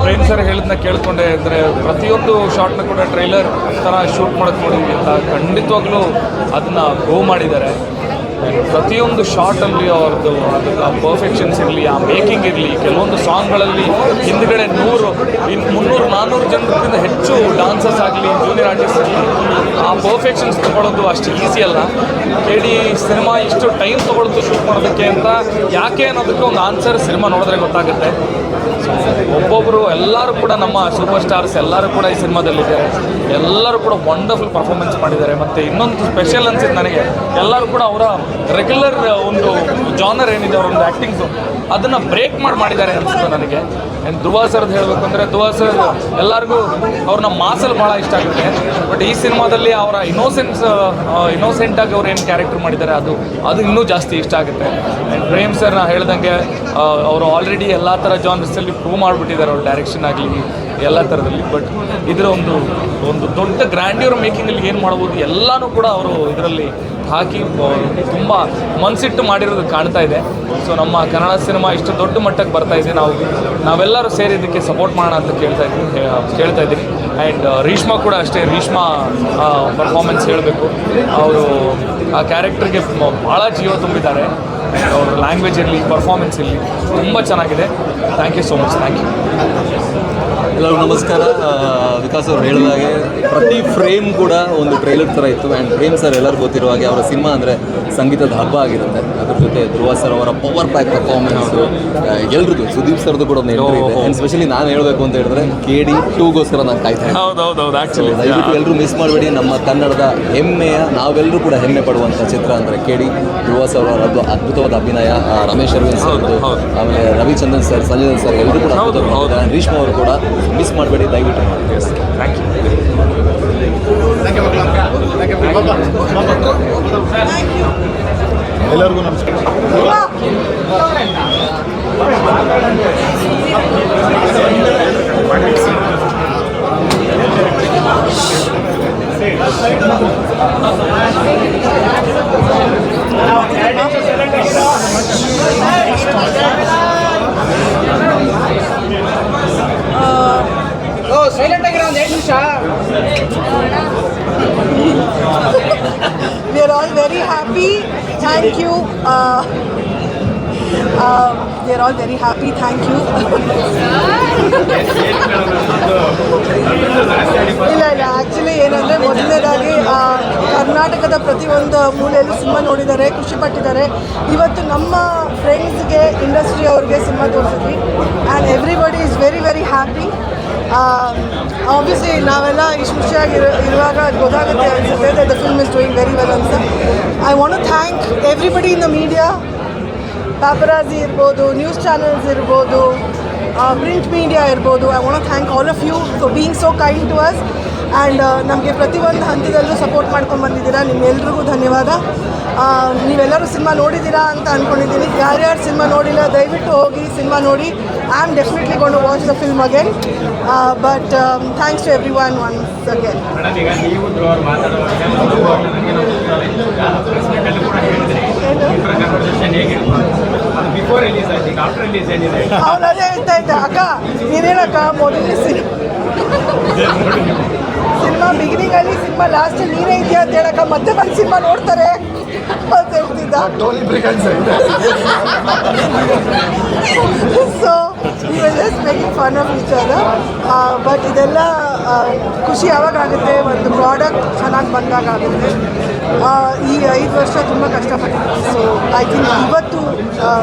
ಪ್ರೇಮ್ ಸರ್ ಹೇಳಿದ್ನ ಕೇಳ್ಕೊಂಡೆ ಅಂದರೆ ಪ್ರತಿಯೊಂದು ಶಾರ್ಟ್ನ ಕೂಡ ಟ್ರೈಲರ್ ಥರ ಶೂಟ್ ಮಾಡೋಕ್ಕೆ ನೋಡಿದ್ವಿ ಅಂತ ಖಂಡಿತವಾಗ್ಲೂ ಅದನ್ನು ಪ್ರೂವ್ ಮಾಡಿದ್ದಾರೆ. ಪ್ರತಿಯೊಂದು ಶಾರ್ಟಲ್ಲಿ ಅವ್ರದ್ದು ಆ ಪರ್ಫೆಕ್ಷನ್ಸ್ ಇರಲಿ, ಆ ಮೇಕಿಂಗ್ ಇರಲಿ, ಕೆಲವೊಂದು ಸಾಂಗ್ಗಳಲ್ಲಿ ಹಿಂದ್ಗಡೆ 100, 300, 400 ಜನರಿಗಿಂತ ಹೆಚ್ಚು ಡಾನ್ಸರ್ಸ್ ಆಗಲಿ, ಜೂನಿಯರ್ ಆರ್ಟಿಸ್ಟ್ ಆಗಲಿ, ಆ ಪರ್ಫೆಕ್ಷನ್ಸ್ ತೊಗೊಳ್ಳೋದು ಅಷ್ಟು ಈಸಿ ಅಲ್ಲ. KD ಸಿನಿಮಾ ಇಷ್ಟು ಟೈಮ್ ತೊಗೊಳ್ತು ಶೂಟ್ ಮಾಡೋದಕ್ಕೆ ಅಂತ ಯಾಕೆ ಅನ್ನೋದಕ್ಕೆ ಒಂದು ಆನ್ಸರ್ ಸಿನಿಮಾ ನೋಡಿದ್ರೆ ಗೊತ್ತಾಗುತ್ತೆ. ಒಬ್ಬೊಬ್ಬರು ಎಲ್ಲರೂ ಕೂಡ ನಮ್ಮ ಸೂಪರ್ ಸ್ಟಾರ್ಸ್ ಎಲ್ಲರೂ ಕೂಡ ಈ ಸಿನಿಮಾದಲ್ಲಿದ್ದಾರೆ. ಎಲ್ಲರೂ ಕೂಡ ವಂಡರ್ಫುಲ್ ಪರ್ಫಾರ್ಮೆನ್ಸ್ ಮಾಡಿದ್ದಾರೆ. ಮತ್ತು ಇನ್ನೊಂದು ಸ್ಪೆಷಲ್ ಅನ್ಸಿದ್ದು ನನಗೆ, ಎಲ್ಲರೂ ಕೂಡ ಅವರ ರೆಗ್ಯುಲರ್ ಒಂದು ಜಾನರ್ ಏನಿದೆ ಅವರ ಒಂದು ಆ್ಯಕ್ಟಿಂಗ್ಸು ಅದನ್ನು ಬ್ರೇಕ್ ಮಾಡಿದ್ದಾರೆ ಅನಿಸ್ತು ನನಗೆ. ಆ್ಯಂಡ್ ಧ್ರುವ ಸರ್ದು ಹೇಳಬೇಕು ಅಂದರೆ, ಧ್ರುವ ಸರ್ ಎಲ್ಲರಿಗೂ ಅವ್ರನ್ನ ಮಾಸಲ್ಲಿ ಭಾಳ ಇಷ್ಟ ಆಗುತ್ತೆ. ಬಟ್ ಈ ಸಿನಿಮಾದಲ್ಲಿ ಅವರ ಇನ್ನೋಸೆಂಟಾಗಿ ಅವ್ರು ಏನು ಕ್ಯಾರೆಕ್ಟರ್ ಮಾಡಿದ್ದಾರೆ ಅದು ಇನ್ನೂ ಜಾಸ್ತಿ ಇಷ್ಟ ಆಗುತ್ತೆ. ಆ್ಯಂಡ್ ಪ್ರೇಮ್ ಸರ್ ನಾ ಹೇಳ್ದಂಗೆ ಅವರು ಆಲ್ರೆಡಿ ಎಲ್ಲ ಥರ ಜಾನರ್ಸಲ್ಲಿ ಪ್ರೂವ್ ಮಾಡಿಬಿಟ್ಟಿದ್ದಾರೆ, ಅವ್ರ ಡೈರೆಕ್ಷನ್ ಆಗಲಿ ಎಲ್ಲ ಥರದಲ್ಲಿ. ಬಟ್ ಇದರ ಒಂದು ದೊಡ್ಡ ಗ್ರ್ಯಾಂಡ್ಯೂರ್ ಮೇಕಿಂಗಲ್ಲಿ ಏನು ಮಾಡ್ಬೋದು ಎಲ್ಲನೂ ಕೂಡ ಅವರು ಇದರಲ್ಲಿ ಹಾಕಿ ತುಂಬ ಮನಸ್ಸಿಟ್ಟು ಮಾಡಿರೋದು ಕಾಣ್ತಾ ಇದೆ. ಸೊ ನಮ್ಮ ಕನ್ನಡ ಸಿನಿಮಾ ಇಷ್ಟು ದೊಡ್ಡ ಮಟ್ಟಕ್ಕೆ ಬರ್ತಾ ಇದೆ. ನಾವೆಲ್ಲರೂ ಸೇರಿ ಇದಕ್ಕೆ ಸಪೋರ್ಟ್ ಮಾಡೋಣ ಅಂತ ಕೇಳ್ತಾ ಇದ್ದೀನಿ. ಆ್ಯಂಡ್ ರೀಶ್ಮಾ ಕೂಡ ಅಷ್ಟೇ, ರೀಶ್ಮಾ ಪರ್ಫಾರ್ಮೆನ್ಸ್ ಹೇಳಬೇಕು. ಅವರು ಆ ಕ್ಯಾರೆಕ್ಟರ್ಗೆ ಭಾಳ ಜೀವ ತುಂಬಿದ್ದಾರೆ. ಅವ್ರ ಲ್ಯಾಂಗ್ವೇಜ್ ಇರಲಿ, ಪರ್ಫಾರ್ಮೆನ್ಸ್ ಇರಲಿ ತುಂಬ ಚೆನ್ನಾಗಿದೆ. Thank you so much. Thank you. ಎಲ್ಲರಿಗೂ ನಮಸ್ಕಾರ. ವಿಕಾಸ್ ಅವರು ಹೇಳಿದಾಗೆ ಪ್ರತಿ ಫ್ರೇಮ್ ಕೂಡ ಒಂದು ಟ್ರೈಲರ್ ಥರ ಇತ್ತು. ಆ್ಯಂಡ್ ಪ್ರೇಮ್ ಸರ್ ಎಲ್ಲರಿಗೂ ಗೊತ್ತಿರೋ ಹಾಗೆ ಅವರ ಸಿನಿಮಾ ಅಂದರೆ ಸಂಗೀತದ ಹಬ್ಬ ಆಗಿರುತ್ತೆ. ಅದ್ರ ಜೊತೆ ಧ್ರುವ ಸರ್ ಅವರ ಪವರ್ ಪ್ಯಾಕ್ ಪರ್ಫಾರ್ಮೆನ್ಸು, ಎಲ್ರದ್ದು, ಸುದೀಪ್ ಸರ್ದು ಕೂಡ ಒಂದು ಎಂಟ್ರಿ ಇದೆ. ಆ್ಯಂಡ್ ಸ್ಪೆಷಲಿ ನಾನು ಹೇಳಬೇಕು ಅಂತ ಹೇಳಿದ್ರೆ KD 2ಗೋಸ್ಕರ ನಾನು ಕಾಯ್ತೇನೆ. ಹೌದೌದು, ಆ್ಯಕ್ಚುಲಿ ದಯವಿಟ್ಟು ಎಲ್ಲರೂ ಮಿಸ್ ಮಾಡಬೇಡಿ. ನಮ್ಮ ಕನ್ನಡದ ಹೆಮ್ಮೆಯ, ನಾವೆಲ್ಲರೂ ಕೂಡ ಹೆಮ್ಮೆ ಪಡುವಂಥ ಚಿತ್ರ ಅಂದರೆ KD. ಧ್ರುವ ಸರ್ ಅವರದ್ದು ಅದ್ಭುತವಾದ ಅಭಿನಯ, ರಮೇಶ್ ಅರವಿಂದ್ ಸರ್ದು, ಆಮೇಲೆ ರವಿಚಂದ್ರನ್ ಸರ್, ಸಂಜಯ್ ಸರ್ ಎಲ್ಲರೂ ಕೂಡ ಅದ್ಭುತವಾದ. ರೀಶ್ಮಾ ಅವರು ಕೂಡ ಮಿಸ್ ಮಾಡಬೇಡಿ, ದಯವಿಟ್ಟು ಮಾಡಿ. Thank you. ಎಲ್ಲರಿಗೂ ನಮಸ್ಕಾರ. ಸೈಲೆಂಟ್ ಆಗಿರೋ ಒಂದು 2 ನಿಮಿಷ. We are all very happy. Thank you. We are all very happy. Thank you. ಇಲ್ಲ ಆ್ಯಕ್ಚುಲಿ ಏನಂದರೆ, ಮೊದಲನೇದಾಗಿ ಕರ್ನಾಟಕದ ಪ್ರತಿಯೊಂದು ಮೂಲೆಯಲ್ಲೂ ಸಿನಿಮಾ ನೋಡಿದ್ದಾರೆ, ಖುಷಿಪಟ್ಟಿದ್ದಾರೆ. ಇವತ್ತು ನಮ್ಮ ಫ್ರೆಂಡ್ಸ್ಗೆ, ಇಂಡಸ್ಟ್ರಿ ಅವ್ರಿಗೆ ಸಿನಿಮಾ ತೋರಿಸಿದ್ವಿ. And everybody is very very happy. Obviously ನಾವೆಲ್ಲ ಇಷ್ಟು ಖುಷಿಯಾಗಿರುವಾಗ ಗೊತ್ತಾಗುತ್ತೆ ಅನಿಸುತ್ತೆ the film is doing very well ಅಂತ. I want to thank everybody in the media, paparazzi ಇರ್ಬೋದು, ನ್ಯೂಸ್ ಚಾನಲ್ಸ್ ಇರ್ಬೋದು, ಪ್ರಿಂಟ್ ಮೀಡಿಯಾ ಇರ್ಬೋದು. I want to thank all of you for being so kind to us. And ನಮಗೆ ಪ್ರತಿಯೊಂದು ಹಂತದಲ್ಲೂ support ಮಾಡ್ಕೊಂಡು ಬಂದಿದ್ದೀರಾ. ನಿಮ್ಮೆಲ್ರಿಗೂ ಧನ್ಯವಾದ. ನೀವೆಲ್ಲರೂ ಸಿನಿಮಾ ನೋಡಿದ್ದೀರಾ ಅಂತ ಅಂದ್ಕೊಂಡಿದ್ದೀನಿ. ಯಾರ್ಯಾರು ಸಿನಿಮಾ ನೋಡಿಲ್ಲ ದಯವಿಟ್ಟು ಹೋಗಿ ಸಿನಿಮಾ ನೋಡಿ. I am definitely going to watch the film again. But thanks to every one once again. ಅವ್ರು ಅದೇ ಹೇಳ್ತಾ ಇದ್ದೆ, ಅಕ್ಕ ನೀನೇನಕ್ಕ ಮೊದಲನೇ ಸಿನಿಮಾ ಬಿಗಿನಿಂಗಲ್ಲಿ, ಸಿನಿಮಾ ಲಾಸ್ಟಲ್ಲಿ ನೀನೇ ಇದೆಯಾ ಅಂತ ಹೇಳಕ್ಕ, ಮತ್ತೆ ಬಂದು ಸಿನಿಮಾ ನೋಡ್ತಾರೆ ಅಂತ ಹೇಳ್ತಿದ್ದ. So just making fun of each other. But ಇದೆಲ್ಲ ಖುಷಿ ಯಾವಾಗ ಆಗುತ್ತೆ, ಒಂದು ಪ್ರಾಡಕ್ಟ್ ಚೆನ್ನಾಗಿ ಬಂದಾಗ ಆಗುತ್ತೆ. ಈ 5 ವರ್ಷ ತುಂಬ ಕಷ್ಟಪಟ್ಟಿದ್ದೆ. ಸೊ ಐ ಥಿಂಕ್ ಇವತ್ತು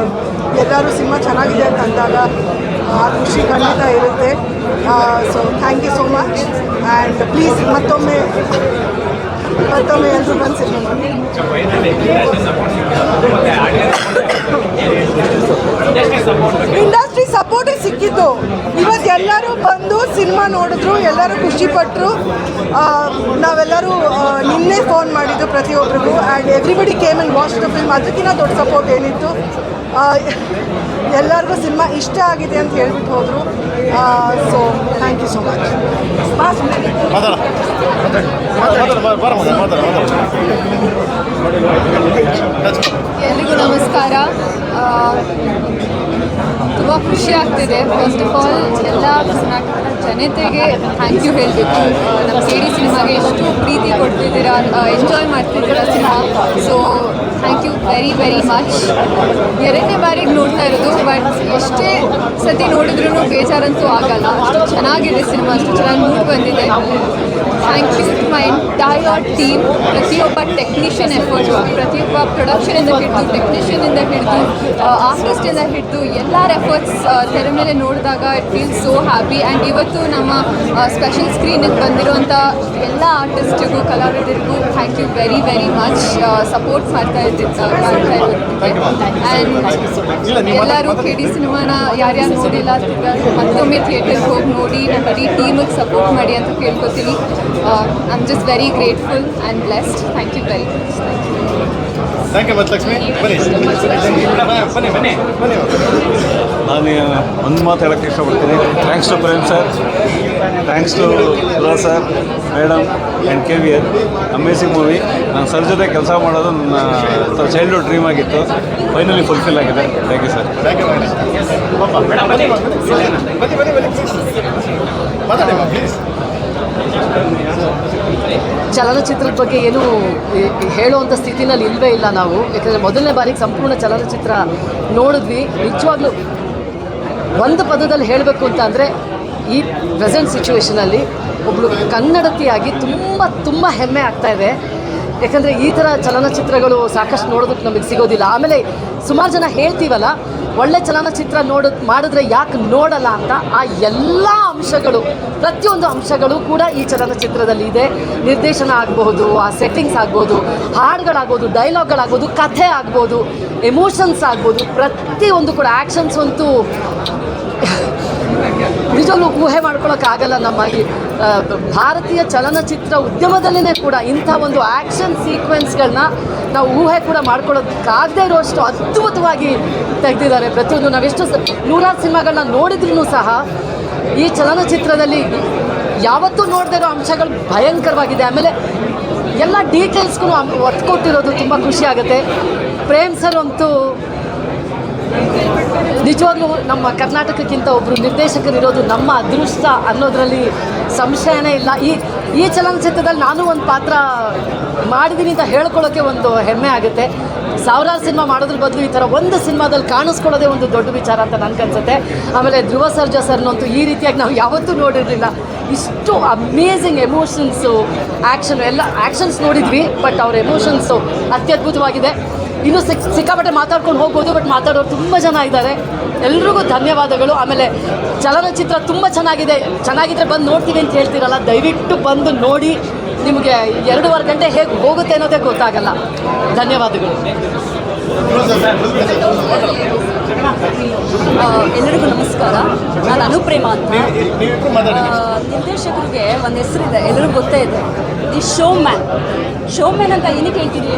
ಎಲ್ಲರೂ ಸಿನಿಮಾ ಚೆನ್ನಾಗಿದೆ ಅಂತ ಅಂದಾಗ ಆ ಖುಷಿ ಖಂಡಿತ ಇರುತ್ತೆ. So thank you so much. And please ಮತ್ತೊಮ್ಮೆ ಎಲ್ಲರೂ ಬಂದು ಸಿನಿಮಾ ಮಾಡಿ. ಇಂಡಸ್ಟ್ರಿ ಸಪೋರ್ಟೇ ಸಿಕ್ಕಿದ್ದು. ಇವತ್ತು ಎಲ್ಲರೂ ಬಂದು ಸಿನಿಮಾ ನೋಡಿದ್ರು, ಎಲ್ಲರೂ ಖುಷಿಪಟ್ಟರು. ನಾವೆಲ್ಲರೂ ನಿನ್ನೆ ಫೋನ್ ಮಾಡಿದ್ದು ಪ್ರತಿಯೊಬ್ಬರಿಗೂ. And everybody came and watch the film. ಅದಕ್ಕಿಂತ ದೊಡ್ಡ ಸಪೋರ್ಟ್ ಏನಿತ್ತು. ಎಲ್ಲರಿಗೂ ಸಿನಿಮಾ ಇಷ್ಟ ಆಗಿದೆ ಅಂತ ಹೇಳ್ಬಿಟ್ಟು ಹೋದರು. So thank you so much. ಎಲ್ರಿಗೂ ನಮಸ್ಕಾರ. ತುಂಬ ಖುಷಿ ಆಗ್ತಿದೆ. ಫಸ್ಟ್ ಆಫ್ ಆಲ್ ಎಲ್ಲ ಕರ್ನಾಟಕದ ಜನತೆಗೆ ಥ್ಯಾಂಕ್ ಯು ಹೇಳಬೇಕು. ನಮ್ಮ KD ಸಿನಿಮಾಗೆ ಎಷ್ಟು ಪ್ರೀತಿ ಕೊಡ್ತಿದ್ದೀರಾ, ಎಂಜಾಯ್ ಮಾಡ್ತಿದ್ದೀರಾ cinema. So thank you very very much. ಎರಡನೇ ಬಾರಿಗೆ ನೋಡ್ತಾ ಇರೋದು, ಬಟ್ ಎಷ್ಟೇ ಸತಿ ನೋಡಿದ್ರೂ ಬೇಜಾರಂತೂ ಆಗಲ್ಲ. ಅಷ್ಟು ಚೆನ್ನಾಗಿದೆ ಸಿನಿಮಾ, ಅಷ್ಟು ಚೆನ್ನಾಗಿ ಮೂಡ್ ಬಂದಿದೆ. Thank you to my entire team. ಪ್ರತಿಯೊಬ್ಬ ಟೆಕ್ನಿಷಿಯನ್ ಎಫರ್ಟ್, ಪ್ರತಿಯೊಬ್ಬ ಪ್ರೊಡಕ್ಷನಿಂದ ಹಿಡಿದು ಟೆಕ್ನಿಷಿಯನಿಂದ ಹಿಡಿದು ಆರ್ಟಿಸ್ಟಿಂದ ಹಿಡಿದು ಎಲ್ಲರ ಎಫರ್ಟ್ಸ್ ತೆರೆ ಮೇಲೆ ನೋಡಿದಾಗ it feel so happy. And ಇವತ್ತು ನಮ್ಮ ಸ್ಪೆಷಲ್ ಸ್ಕ್ರೀನಿಗೆ ಬಂದಿರುವಂಥ ಎಲ್ಲ ಆರ್ಟಿಸ್ಟಿಗೂ ಕಲಾವಿದರಿಗೂ thank you very very much. Support ಮಾಡ್ತಾ ಇರೋದಕ್ಕೆ. ಆ್ಯಂಡ್ ಎಲ್ಲರೂ KD ಸಿನಿಮಾನ ಯಾರ್ಯಾರು ನೋಡಿಲ್ಲ ಮತ್ತೊಮ್ಮೆ ಥಿಯೇಟರ್ಗೆ ಹೋಗಿ ನೋಡಿ ನಮ್ಮ ಇಡೀ ಟೀಮಿಗೆ ಸಪೋರ್ಟ್ ಮಾಡಿ ಅಂತ ಕೇಳ್ಕೊತೀನಿ. I am just very grateful and blessed. Thank you very much. Thank you ಮತ್ತಲಕ್ಷ್ಮಿ. ಬನ್ನಿ. ನಾನು ಒಂದು ಮಾತು ಹೇಳೋಕ್ಕೆ ಇಷ್ಟಪಡ್ತೀನಿ. Thanks to Prem sir, thanks to Dhruva sir, madam and KVR. Amazing movie. ನಾನು ಸರ್ ಜೊತೆ ಕೆಲಸ ಮಾಡೋದು ನನ್ನ ಚೈಲ್ಡ್ಹುಡ್ ಡ್ರೀಮ್ ಆಗಿತ್ತು. ಫೈನಲಿ ಫುಲ್ಫಿಲ್ ಆಗಿದೆ. Thank you sir. Thank you ಮಾತಾಡಿ ಪ್ಲೀಸ್. ಚಲನಚಿತ್ರದ ಬಗ್ಗೆ ಏನು ಹೇಳುವಂಥ ಸ್ಥಿತಿನಲ್ಲಿ ಇಲ್ಲವೇ ಇಲ್ಲ ನಾವು. ಯಾಕಂದರೆ ಮೊದಲನೇ ಬಾರಿಗೆ ಸಂಪೂರ್ಣ ಚಲನಚಿತ್ರ ನೋಡಿದ್ವಿ. ನಿಜವಾಗ್ಲೂ ಒಂದು ಪದದಲ್ಲಿ ಹೇಳಬೇಕು ಅಂತ ಅಂದರೆ, ಈ ಪ್ರೆಸೆಂಟ್ ಸಿಚುವೇಷನಲ್ಲಿ ಒಬ್ಬಳು ಕನ್ನಡತಿಯಾಗಿ ತುಂಬ ಹೆಮ್ಮೆ ಆಗ್ತಾ ಇದೆ. ಯಾಕಂದರೆ ಈ ಥರ ಚಲನಚಿತ್ರಗಳು ಸಾಕಷ್ಟು ನೋಡೋದಕ್ಕೆ ನಮಗೆ ಸಿಗೋದಿಲ್ಲ. ಆಮೇಲೆ ಸುಮಾರು ಜನ ಹೇಳ್ತೀವಲ್ಲ, ಒಳ್ಳೆ ಚಲನಚಿತ್ರ ಮಾಡಿದ್ರೆ ಯಾಕೆ ನೋಡಲ್ಲ ಅಂತ. ಆ ಎಲ್ಲ ಅಂಶಗಳು, ಪ್ರತಿಯೊಂದು ಅಂಶಗಳು ಕೂಡ ಈ ಚಲನಚಿತ್ರದಲ್ಲಿ ಇದೆ. ನಿರ್ದೇಶನ ಆಗಬಹುದು, ಆ ಸೆಟ್ಟಿಂಗ್ಸ್ ಆಗ್ಬೋದು, ಹಾಡುಗಳಾಗ್ಬೋದು, ಡೈಲಾಗ್ಗಳಾಗ್ಬೋದು, ಕಥೆ ಆಗ್ಬೋದು, ಎಮೋಷನ್ಸ್ ಆಗ್ಬೋದು, ಪ್ರತಿಯೊಂದು ಕೂಡ. ಆ್ಯಕ್ಷನ್ಸ್ ಅಂತೂ ನಿಜವಾಗ್ಲೂ ಊಹೆ ಮಾಡ್ಕೊಳ್ಳೋಕ್ಕಾಗಲ್ಲ. ನಮ್ಮ ಈ ಭಾರತೀಯ ಚಲನಚಿತ್ರ ಉದ್ಯಮದಲ್ಲೇ ಕೂಡ ಇಂಥ ಒಂದು ಆ್ಯಕ್ಷನ್ ಸೀಕ್ವೆನ್ಸ್ಗಳನ್ನ ನಾವು ಊಹೆ ಕೂಡ ಮಾಡ್ಕೊಳ್ಳೋದಕ್ಕಾಗದೇ ಇರೋಷ್ಟು ಅದ್ಭುತವಾಗಿ ತೆಗೆದಿದ್ದಾರೆ. ಪ್ರತಿಯೊಂದು ನಾವೆಷ್ಟು ನೂರಾರು ಸಿನಿಮಾಗಳನ್ನ ನೋಡಿದ್ರೂ ಸಹ ಈ ಚಲನಚಿತ್ರದಲ್ಲಿ ಯಾವತ್ತೂ ನೋಡದೇ ಇರೋ ಅಂಶಗಳು ಭಯಂಕರವಾಗಿದೆ. ಆಮೇಲೆ ಎಲ್ಲ ಡೀಟೇಲ್ಸ್ಗೂ ಒತ್ತು ಕೊಟ್ಟಿರೋದು ತುಂಬ ಖುಷಿ ಆಗುತ್ತೆ. ಪ್ರೇಮ್ ಸರ್ ಅಂತೂ ನಿಜವಾಗ್ಲೂ ನಮ್ಮ ಕರ್ನಾಟಕಕ್ಕಿಂತ ಒಬ್ಬರು ನಿರ್ದೇಶಕರಿರೋದು ನಮ್ಮ ಅದೃಷ್ಟ ಅನ್ನೋದರಲ್ಲಿ ಸಂಶಯನೇ ಇಲ್ಲ. ಈ ಚಲನಚಿತ್ರದಲ್ಲಿ ನಾನು ಒಂದು ಪಾತ್ರ ಮಾಡಿದ್ದೀನಿ ಅಂತ ಹೇಳ್ಕೊಳ್ಳೋಕ್ಕೆ ಒಂದು ಹೆಮ್ಮೆ ಆಗುತ್ತೆ. ಸಾವಿರಾರು ಸಿನಿಮಾ ಮಾಡೋದ್ರ ಬದಲು ಈ ಥರ ಒಂದು ಸಿನಿಮಾದಲ್ಲಿ ಕಾಣಿಸ್ಕೊಳ್ಳೋದೇ ಒಂದು ದೊಡ್ಡ ವಿಚಾರ ಅಂತ ನನಗನ್ಸುತ್ತೆ. ಆಮೇಲೆ ಧ್ರುವ ಸರ್ಜಾ ಸರ್ನಂತೂ ಈ ರೀತಿಯಾಗಿ ನಾವು ಯಾವತ್ತೂ ನೋಡಿರಲಿಲ್ಲ. ಇಷ್ಟು ಅಮೇಝಿಂಗ್ ಎಮೋಷನ್ಸು, ಆ್ಯಕ್ಷನ್ ಎಲ್ಲ ಆ್ಯಕ್ಷನ್ಸ್ ನೋಡಿದ್ವಿ, ಬಟ್ ಅವ್ರ ಎಮೋಷನ್ಸು ಅತ್ಯದ್ಭುತವಾಗಿದೆ. ಇನ್ನೂ ಸಿಕ್ಕಾಪಟ್ಟೆ ಮಾತಾಡ್ಕೊಂಡು ಹೋಗ್ಬೋದು, ಬಟ್ ಮಾತಾಡೋರು ತುಂಬ ಜನ ಇದ್ದಾರೆ. ಎಲ್ರಿಗೂ ಧನ್ಯವಾದಗಳು. ಆಮೇಲೆ ಚಲನಚಿತ್ರ ತುಂಬ ಚೆನ್ನಾಗಿದ್ರೆ ಬಂದು ನೋಡ್ತೀವಿ ಅಂತ ಹೇಳ್ತೀರಲ್ಲ, ದಯವಿಟ್ಟು ಬಂದು ನೋಡಿ. ನಿಮಗೆ 2.5 ಗಂಟೆ ಹೇಗೆ ಹೋಗುತ್ತೆ ಅನ್ನೋದೇ ಗೊತ್ತಾಗಲ್ಲ. ಧನ್ಯವಾದಗಳು. ಎಲ್ಲರಿಗೂ ನಮಸ್ಕಾರ. ನಾನು ಅನುಪ್ರೇಮ ಅಂತ. ನಿರ್ದೇಶಕರಿಗೆ ಒಂದು ಹೆಸರಿದೆ, ಎಲ್ಲರಿಗೂ ಗೊತ್ತೇ ಇದೆ, ದಿ ಶೋಮ್ಯಾನ್ ಅಂತ ಏನಕ್ಕೆ ಹೇಳ್ತೀನಿ,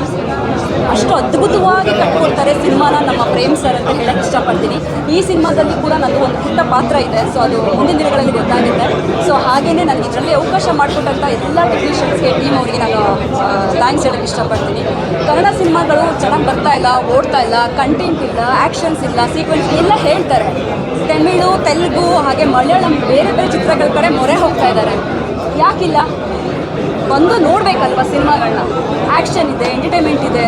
ಅಷ್ಟು ಅದ್ಭುತವಾಗಿ ಕಟ್ಕೊಳ್ತಾರೆ ಸಿನಿಮಾನ ನಮ್ಮ ಪ್ರೇಮ್ ಸರ್ ಅಂತ ಹೇಳಕ್ಕೆ ಇಷ್ಟಪಡ್ತೀನಿ. ಈ ಸಿನಿಮಾದಲ್ಲಿ ಕೂಡ ನನ್ನದು ಒಂದು ಪುಟ್ಟ ಪಾತ್ರ ಇದೆ. ಸೊ ಅದು ಮುಂದಿನ ದಿನಗಳಲ್ಲಿ ಗೊತ್ತಾಗುತ್ತೆ. ಸೊ ಹಾಗೆಯೇ ನನಗೆ ಇದರಲ್ಲಿ ಅವಕಾಶ ಮಾಡಿಕೊಟ್ಟಂಥ ಎಲ್ಲ ಟೆಕ್ನಿಷಿಯನ್ಸ್ಗೆ, ಟೀಮ್ ಅವರಿಗೆ ನಾನು ಥ್ಯಾಂಕ್ಸ್ ಹೇಳಕ್ಕೆ ಇಷ್ಟಪಡ್ತೀನಿ. ಕನ್ನಡ ಸಿನಿಮಾಗಳು ಚೆನ್ನಾಗಿ ಬರ್ತಾ ಇಲ್ಲ, ಓಡ್ತಾ ಇಲ್ಲ, ಕಂಟೆಂಟ್ ಇಲ್ಲ, ಆ್ಯಕ್ಷನ್ಸ್ ಇಲ್ಲ, ಸೀಕ್ವೆನ್ಸ್ ಎಲ್ಲ ಹೇಳ್ತಾರೆ. ತಮಿಳು, ತೆಲುಗು, ಹಾಗೆ ಮಲಯಾಳಂ ಬೇರೆ ಬೇರೆ ಚಿತ್ರಗಳ ಕಡೆ ಮೊರೆ ಹೋಗ್ತಾ ಇದ್ದಾರೆ. ಯಾಕಿಲ್ಲ? ಬಂದು ನೋಡಬೇಕಲ್ವ ಸಿನಿಮಾಗಳನ್ನ. ಆ್ಯಕ್ಷನ್ ಇದೆ, ಎಂಟರ್ಟೈನ್ಮೆಂಟ್ ಇದೆ,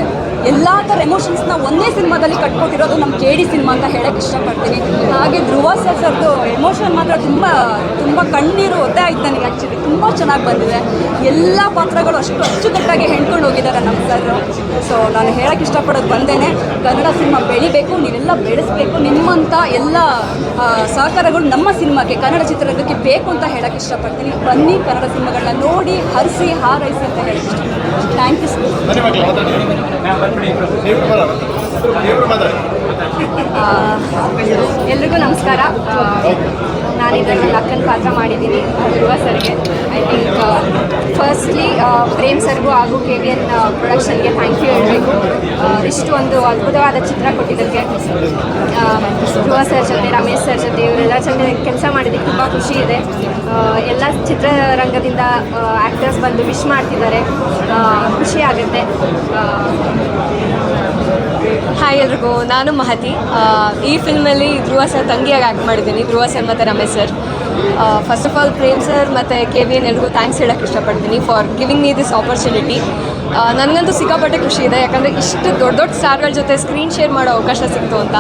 ಎಲ್ಲ ಥರ ಎಮೋಷನ್ಸ್ನ ಒಂದೇ ಸಿನಿಮಾದಲ್ಲಿ ಕಟ್ಕೊಟ್ಟಿರೋದು ನಮ್ಮ KD ಸಿನಿಮಾ ಅಂತ ಹೇಳಕ್ಕೆ ಇಷ್ಟಪಡ್ತೀನಿ. ಹಾಗೆ ಧ್ರುವ ಸರ್ದು ಎಮೋಷನ್ ಮಾತ್ರ ತುಂಬ ಕಣ್ಣೀರು ಒತ್ತೆ ಆಯ್ತು ನನಗೆ. ಆ್ಯಕ್ಚುಲಿ ತುಂಬ ಚೆನ್ನಾಗಿ ಬಂದಿದೆ. ಎಲ್ಲ ಪಾತ್ರಗಳು ಅಷ್ಟು ಅಚ್ಚುಕಟ್ಟಾಗಿ ಹೆಣ್ಕೊಂಡು ಹೋಗಿದ್ದಾರೆ ನಮ್ಮ ಸರ್. ಸೊ ನಾನು ಹೇಳಕ್ಕೆ ಇಷ್ಟಪಡೋದು ಬಂದೇನೆ, ಕನ್ನಡ ಸಿನಿಮಾ ಬೆಳಿಬೇಕು, ನೀವೆಲ್ಲ ಬೆಳೆಸಬೇಕು. ನಿಮ್ಮಂಥ ಎಲ್ಲ ಸಹಕಾರಗಳು ನಮ್ಮ ಸಿನಿಮಾಗೆ, ಕನ್ನಡ ಚಿತ್ರರಂಗಕ್ಕೆ ಬೇಕು ಅಂತ ಹೇಳಕ್ಕೆ ಇಷ್ಟಪಡ್ತೀನಿ. ಬನ್ನಿ, ಕನ್ನಡ ಸಿನಿಮಾಗಳನ್ನ ನೋಡಿ, ಹರಿಸಿ, ಹಾರೈಸಿ ಅಂತ ಹೇಳಕ್ಕೆ ಇಷ್ಟಪಡ್ತೀನಿ. Thank you sir. ಎಲ್ರಿಗೂ ನಮಸ್ಕಾರ. ನಾನಿದ್ರಲ್ಲಿ ಒಂದು ಅಕ್ಕನ ಪಾತ್ರ ಮಾಡಿದ್ದೀನಿ ಧ್ರುವ ಸರ್ಗೆ. ಐ ಥಿಂಕ್ ಫಸ್ಟ್ಲಿ ಪ್ರೇಮ್ ಸರ್ಗೂ ಹಾಗೂ KVR ಪ್ರೊಡಕ್ಷನ್ಗೆ ಥ್ಯಾಂಕ್ ಯು ಹೇಳಬೇಕು. ಇಷ್ಟು ಒಂದು ಅದ್ಭುತವಾದ ಚಿತ್ರ ಕೊಟ್ಟಿದ್ದಕ್ಕೆ. ಧ್ರುವ ಸರ್ ಜೊತೆ, ರಮೇಶ್ ಸರ್ ಜೊತೆ, ಇವರೆಲ್ಲ ಜೊತೆ ಕೆಲಸ ಮಾಡಿದ್ದಕ್ಕೆ ತುಂಬ ಖುಷಿ ಇದೆ. ಎಲ್ಲ ಚಿತ್ರರಂಗದಿಂದ ಆ್ಯಕ್ಟರ್ಸ್ ಬಂದು ವಿಶ್ ಮಾಡ್ತಿದ್ದಾರೆ, ಖುಷಿ ಆಗುತ್ತೆ. ಹಾಯ್ ಎಲ್ರಿಗೂ, ನಾನು ಮಹತಿ. ಈ ಫಿಲ್ಮಲ್ಲಿ ಧ್ರುವ ಸರ್ ತಂಗಿಯಾಗಿ ಆ್ಯಕ್ಟ್ ಮಾಡಿದ್ದೀನಿ, ಧ್ರುವ ಸರ್ ಮತ್ತು Ramesh sir. First of all Prem sir ಮತ್ತು KVN ಎಲ್ರಿಗೂ ಥ್ಯಾಂಕ್ಸ್ ಹೇಳೋಕ್ಕೆ ಇಷ್ಟಪಡ್ತೀನಿ for giving me this opportunity. ನನಗಂತೂ ಸಿಕ್ಕಾಪಟ್ಟೆ ಖುಷಿ ಇದೆ, ಯಾಕಂದರೆ ಇಷ್ಟು ದೊಡ್ಡ ದೊಡ್ಡ ಸ್ಟಾರ್ಗಳ ಜೊತೆ ಸ್ಕ್ರೀನ್ ಶೇರ್ ಮಾಡೋ ಅವಕಾಶ ಸಿಕ್ತು ಅಂತ.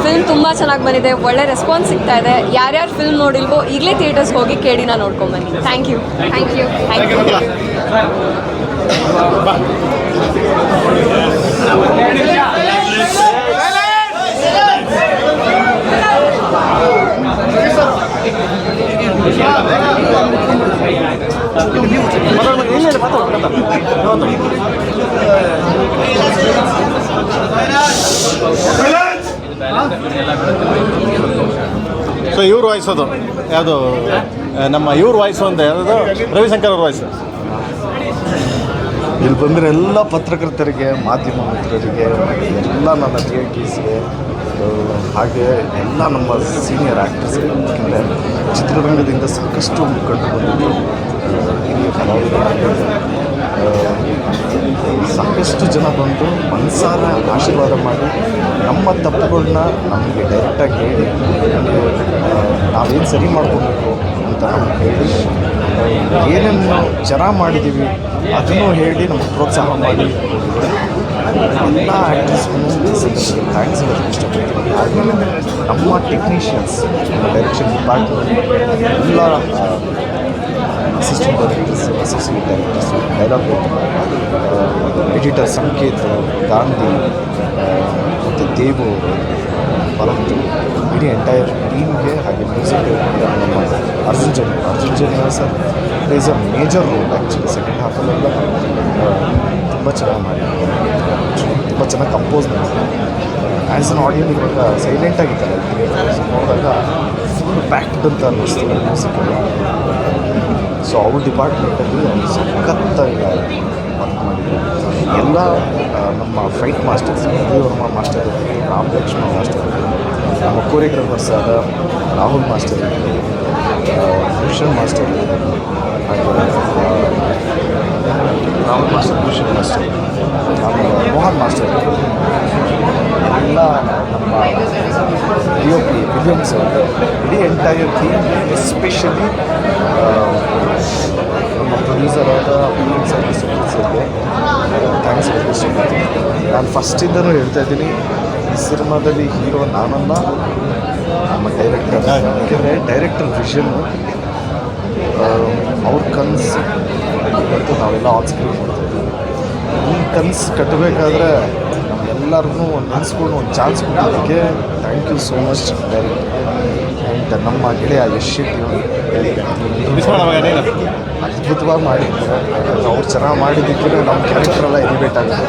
ಫಿಲ್ಮ್ ತುಂಬ ಚೆನ್ನಾಗಿ ಬಂದಿದೆ, ಒಳ್ಳೆ ರೆಸ್ಪಾನ್ಸ್ ಸಿಗ್ತಾ ಇದೆ. ಯಾರ್ಯಾರು ಫಿಲ್ಮ್ ನೋಡಿಲ್ವೋ ಈಗಲೇ ಥಿಯೇಟರ್ಸ್ಗೆ ಹೋಗಿ KD ನೋಡ್ಕೊಂಬನ್ನಿ. Thank you. ಸೊ ಇವ್ರ ವಾಯ್ಸ್ ಅದು ಯಾವುದು ನಮ್ಮ ಇವ್ರ ವಾಯ್ಸು ಅಂತ ಯಾವುದು ರವಿಶಂಕರ್ ಅವ್ರ ವಾಯ್ಸು. ಇಲ್ಲಿ ಬಂದರೆ ಎಲ್ಲ ಪತ್ರಕರ್ತರಿಗೆ, ಮಾಧ್ಯಮ ಮಿತ್ರರಿಗೆ, ಎಲ್ಲ ನನ್ನ ರಿಲೇಟಿವ್ಸ್ಗೆ, ಹಾಗೆ ಎಲ್ಲ ನಮ್ಮ ಸೀನಿಯರ್ ಆ್ಯಕ್ಟರ್ಸ್ಗೆ, ಯಾಕೆಂದರೆ ಚಿತ್ರರಂಗದಿಂದ ಸಾಕಷ್ಟು ಮುಖಂಡರು ಬಂದಿದ್ದು, ಹಿರಿಯ ಕಲಾವಿದರು, ಸಾಕಷ್ಟು ಜನ ಬಂದು ಮನಸಾರ ಆಶೀರ್ವಾದ ಮಾಡಿ ನಮ್ಮ ತಪ್ಪುಗಳನ್ನ ನಮಗೆ ಡೈರೆಕ್ಟಾಗಿ ಹೇಳಿ ನಾವೇನು ಸರಿ ಮಾಡ್ಕೋಬೇಕು ಅಂತ ನಮಗೆ ಹೇಳಿ ಏನೇನು ಚೆನ್ನಾಗಿ ಮಾಡಿದ್ದೀವಿ ಅದನ್ನು ಹೇಳಿ ನಮಗೆ ಪ್ರೋತ್ಸಾಹ ಮಾಡಿ ಎಲ್ಲ ಆ್ಯಕ್ಟರ್ಸ್ಗೂ ಥ್ಯಾಂಕ್ಸ್ ಹೇಳೋಕ್ಕೆ ಇಷ್ಟಪಡ್ತೀನಿ. ಆದಮೇಲೆ ನಮ್ಮ ಟೆಕ್ನಿಷಿಯನ್ಸ್, ನಮ್ಮ ಡೈರೆಕ್ಷನ್ ಡಿಪಾರ್ಟ್ಮೆಂಟ್ ಎಲ್ಲ assistant directors, assistant directors, dialogue editor Sanket, Gandhi ಮತ್ತು ದೇವು, ಭರತ್, ಇಡೀ ಎಂಟೈರ್ ಟೀಮ್ಗೆ, ಹಾಗೆ ಮ್ಯೂಸಿಕ್ ನಮ್ಮ Arjun Janya sir plays a major role. Actually second ಹಾಫಲ್ಲೆಲ್ಲ ತುಂಬ ಚೆನ್ನಾಗಿ ಮಾಡಿದ್ದಾರೆ, ತುಂಬ ಚೆನ್ನಾಗಿ ಕಂಪೋಸ್ ಮಾಡಿದ್ದಾರೆ. ಆ್ಯಸ್ ಅನ್ ಆಡಿಯನ್ ಇವಾಗ ಸೈಲೆಂಟಾಗಿತ್ತಲ್ಲ ನೋಡಿದಾಗ ಫುಲ್ ಪ್ಯಾಕ್ಡ್ ಅಂತ ಅನ್ನಿಸ್ತು ಮ್ಯೂಸಿಕಲ್ಲಿ. ಸೊ ಅವ್ರ ಡಿಪಾರ್ಟ್ಮೆಂಟಲ್ಲಿ ಒಂದು ಸಖತ್ತಾಗಿ ವರ್ಕ್ ಮಾಡಿದ್ರು. ಎಲ್ಲ ನಮ್ಮ ಫೈಟ್ ಮಾಸ್ಟರ್ಸ್, ವರ್ಮ ಮಾಸ್ಟರ್ ಇರ್ಬೋದು, ರಾಮ್ ಲಕ್ಷ್ಮಣ್ ಮಾಸ್ಟರ್ ಇರ್ಬೋದು, ನಮ್ಮ ಕೋರಿಯೋಗ್ರಾಫರ್ಸ್ ಆದ ರಾಹುಲ್ ಮಾಸ್ಟರ್ ಇರ್ಬೋದು, ಭೂಷಣ್ ಮಾಸ್ಟರ್ ಇರ್ಬೋದು, ಹಾಗೆ ರಾಹುಲ್ ಮಾಸ್ಟರ್, ಭೂಷಣ್ ಮಾಸ್ಟರ್, ಆಮೇಲೆ ಮೋಹನ್ ಮಾಸ್ಟರ್ ಇರ್ಬೋದು, ಎಲ್ಲ ನಮ್ಮ DOP ವಿಲಿಯಮ್ಸ್ ಅವರು, ಇಡೀ ಎಂಟೈರ್ ಟೀಮ್, ಎಸ್ಪೆಷಲಿ ನಮ್ಮ ಪ್ರೊಡ್ಯೂಸರ್ ಆದ ಸರ್ಗೆ ಥ್ಯಾಂಕ್ಸ್ ಹೇಳಕ್ಕೆ. ನಾನು ಫಸ್ಟಿಂದನೂ ಹೇಳ್ತಾ ಇದ್ದೀನಿ, ಈ ಸಿನಿಮಾದಲ್ಲಿ ಹೀರೋ ನಾನಲ್ಲ, ನಮ್ಮ ಡೈರೆಕ್ಟರ್. ಯಾಕೆಂದರೆ ಡೈರೆಕ್ಟರ್ ವಿಷನ್ನು, ಅವ್ರ ಕನಸು ಇವತ್ತು ನಾವೆಲ್ಲ ಆನ್ ಸ್ಕ್ರೀನ್ ಮಾಡ್ತಾಯಿದ್ದೀವಿ. ಈ ಕನಸು ಕಟ್ಟಬೇಕಾದ್ರೆ ನಮ್ಮೆಲ್ಲರಿಗೂ ಒಂದು ನೆನೆಸ್ಕೊಂಡು ಒಂದು ಚಾನ್ಸ್ ಕೊಡೋದಕ್ಕೆ thank you so much director. And ನಮ್ಮ ಗೆಳೆಯ ಯಶ್ ಶೆಟ್ಟಿ ಅದ್ಭುತವಾಗಿ ಮಾಡಿದ್ದಾರೆ. ಅವ್ರು ಚೆನ್ನಾಗಿ ಮಾಡಿದ್ದಕ್ಕೆ ನಮ್ಮ ಕ್ಯಾರೆಕ್ಟರೆಲ್ಲ ಎಲಿವೇಟ್ ಆಗುತ್ತೆ.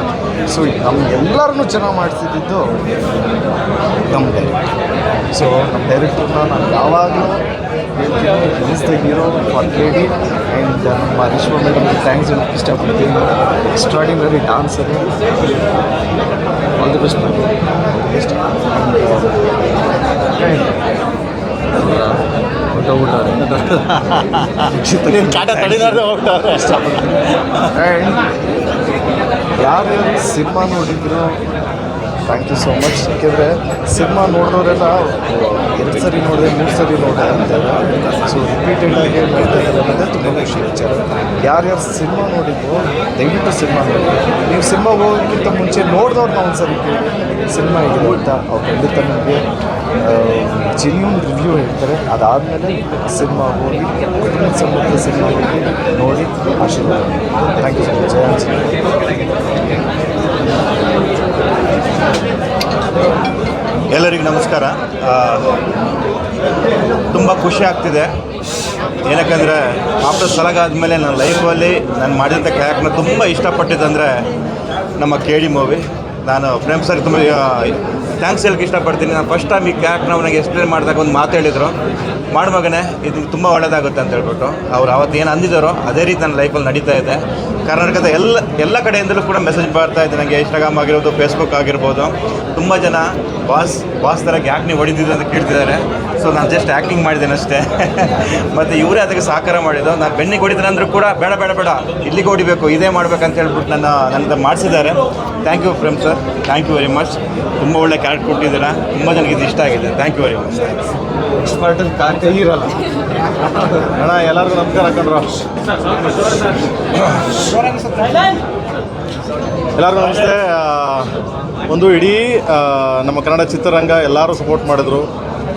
ಸೊ ನಮ್ಗೆಲ್ಲರನ್ನೂ ಚೆನ್ನಾಗಿ ಮಾಡಿಸಿದ್ದು ನಮ್ಮ ಡೈರೆಕ್ಟರ್. ಸೊ ನಮ್ಮ ಡೈರೆಕ್ಟ್ರನ್ನ ನಾನು ಯಾವಾಗಲೂ ಹೇಳ್ತೀನಿ, is the hero for KD. And ನಮ್ಮ ರಿಶ್ವ ಮೇಡಮ್ಗೆ ಥ್ಯಾಂಕ್ಸ್ ಹೇಳೋಕ್ಕೆ ಇಷ್ಟಪಡ್ತೀನಿ. Extraordinary dancer, all the best ಮಾಡಿ, ಬೆಸ್ಟ್. ಆ್ಯಂಡ್ ಯಾರ್ಯಾರು ಸಿನಿಮಾ ನೋಡಿದ್ರು ಥ್ಯಾಂಕ್ ಯು ಸೋ ಮಚ್. ಯಾಕೆಂದರೆ ಸಿನಿಮಾ ನೋಡಿದವರೆಲ್ಲ 2 ಸರಿ ನೋಡಿದೆ, 3 ಸರಿ ನೋಡಿದೆ ಅಂತಾರೆ. ಸೊ ರಿಪೀಟೆಡಾಗಿ ನೋಡ್ತಾ ಇದ್ದಾರೆ ಅನ್ನೋದೇ ತುಂಬ ಖುಷಿ ವಿಚಾರ. ಯಾರ್ಯಾರು ಸಿನಿಮಾ ನೋಡಿದ್ರು ದಯವಿಟ್ಟು ಸಿನಿಮಾ ನೋಡಿ. ನೀವು ಸಿನಿಮಾ ಹೋಗೋಕ್ಕಿಂತ ಮುಂಚೆ ನೋಡಿದವ್ರನ್ನ ಒಂದು ಸರಿ ಕೇಳಿ ಸಿನಿಮಾ ಹೇಗಿದೆ ಅಂತ. ಅವ್ರು ಖಂಡಿತ ನಿಮಗೆ ಜೆನ್ಯೂನ್ ರಿವ್ಯೂ ಹೇಳ್ತಾರೆ. ಅದಾದಮೇಲೆ ಸಿನಿಮಾ ಹೋಗಿ ಕುಟುಂಬ ಸಮೇತ ಸಿನಿಮಾ ಹೋಗಿ ನೋಡಿ ಆಶೀರ್ವಾದ. Thank you so much. ಎಲ್ಲರಿಗೂ ನಮಸ್ಕಾರ. ತುಂಬ ಖುಷಿ ಆಗ್ತಿದೆ, ಏನಕ್ಕೆಂದರೆ ಆಫ್ಟರ್ ಸಲಗಾದ್ಮೇಲೆ ನನ್ನ ಲೈಫಲ್ಲಿ ನಾನು ಮಾಡಿದಂಥ ಕ್ಯಾರೆಕ್ಟರ್ನ ತುಂಬ ಇಷ್ಟಪಟ್ಟಿದ್ದಂದರೆ ನಮ್ಮ KD ಮೂವಿ. ನಾನು ಪ್ರೇಮ್ ಸರ್ ತುಂಬ ಥ್ಯಾಂಕ್ಸ್ ಹೇಳಕ್ಕೆ ಇಷ್ಟಪಡ್ತೀನಿ. ನಾನು ಫಸ್ಟ್ ಟೈಮ್ ಈ ಕ್ಯಾರೆಕ್ಟರ್ ನನಗೆ ಎಕ್ಸ್ಪ್ಲೇನ್ ಮಾಡಿದಾಗ ಒಂದು ಮಾತು ಹೇಳಿದರು, ಮಾಡು ಮಗನೇ ಇದು ತುಂಬ ಒಳ್ಳೆಯದಾಗುತ್ತೆ ಅಂತ ಹೇಳ್ಬಿಟ್ಟು. ಅವ್ರು ಅವತ್ತು ಏನು ಅಂದಿದ್ದಾರೋ ಅದೇ ರೀತಿ ನನ್ನ ಲೈಫಲ್ಲಿ ನಡೀತಾ ಇದೆ. ಕರ್ನಾಟಕದ ಎಲ್ಲ ಕಡೆಯಿಂದಲೂ ಕೂಡ ಮೆಸೇಜ್ ಬರ್ತಾ ಇದೆ ನನಗೆ. ಇನ್ಸ್ಟಾಗ್ರಾಮ್ ಆಗಿರ್ಬೋದು, ಫೇಸ್ಬುಕ್ ಆಗಿರ್ಬೋದು. ತುಂಬ ಜನ ಬಾಸ್ ಥರ ಯಾಕೆ ನೀವು ಹೊಡಿತಿದ್ದು ಅಂತ ಕೇಳ್ತಿದ್ದಾರೆ. ಸೊ ನಾನು ಜಸ್ಟ್ ಆ್ಯಕ್ಟಿಂಗ್ ಮಾಡಿದ್ದೇನೆ ಅಷ್ಟೇ. ಮತ್ತು ಇವರೇ ಅದಕ್ಕೆ ಸಹಕಾರ ಮಾಡಿದ್ದು. ನಾನು ಬೆನ್ನಿಗೆ ಹೊಡಿತೀನಿ ಅಂದರೂ ಕೂಡ ಬೇಡ ಇಲ್ಲಿಗೆ ಹೊಡಿಬೇಕು, ಇದೇ ಮಾಡ್ಬೇಕಂತ ಹೇಳ್ಬಿಟ್ಟು ನನ್ನದು ಮಾಡಿಸಿದ್ದಾರೆ. Thank you Prem sir, thank you very much. ತುಂಬ ಒಳ್ಳೆ ಕ್ಯಾರೆಕ್ಟರ್ ಕೊಟ್ಟಿದ್ದೀರಾ, ತುಂಬ ಜನಕ್ಕೆ ಇದು ಇಷ್ಟ ಆಗಿದೆ. Thank you very much. ಎಕ್ಸ್ಪರ್ಟಲ್ಲಿ ಕೈ ಇರಲ್ಲ ಅಣ್ಣ. ಎಲ್ಲರಿಗೂ ನಮಸ್ಕಾರ ಹಾಕೊಂಡ್ರು. ಎಲ್ಲರಿಗೂ ನಮಸ್ತೆ. ಒಂದು ಇಡೀ ನಮ್ಮ ಕನ್ನಡ ಚಿತ್ರರಂಗ ಎಲ್ಲರೂ ಸಪೋರ್ಟ್ ಮಾಡಿದ್ರು.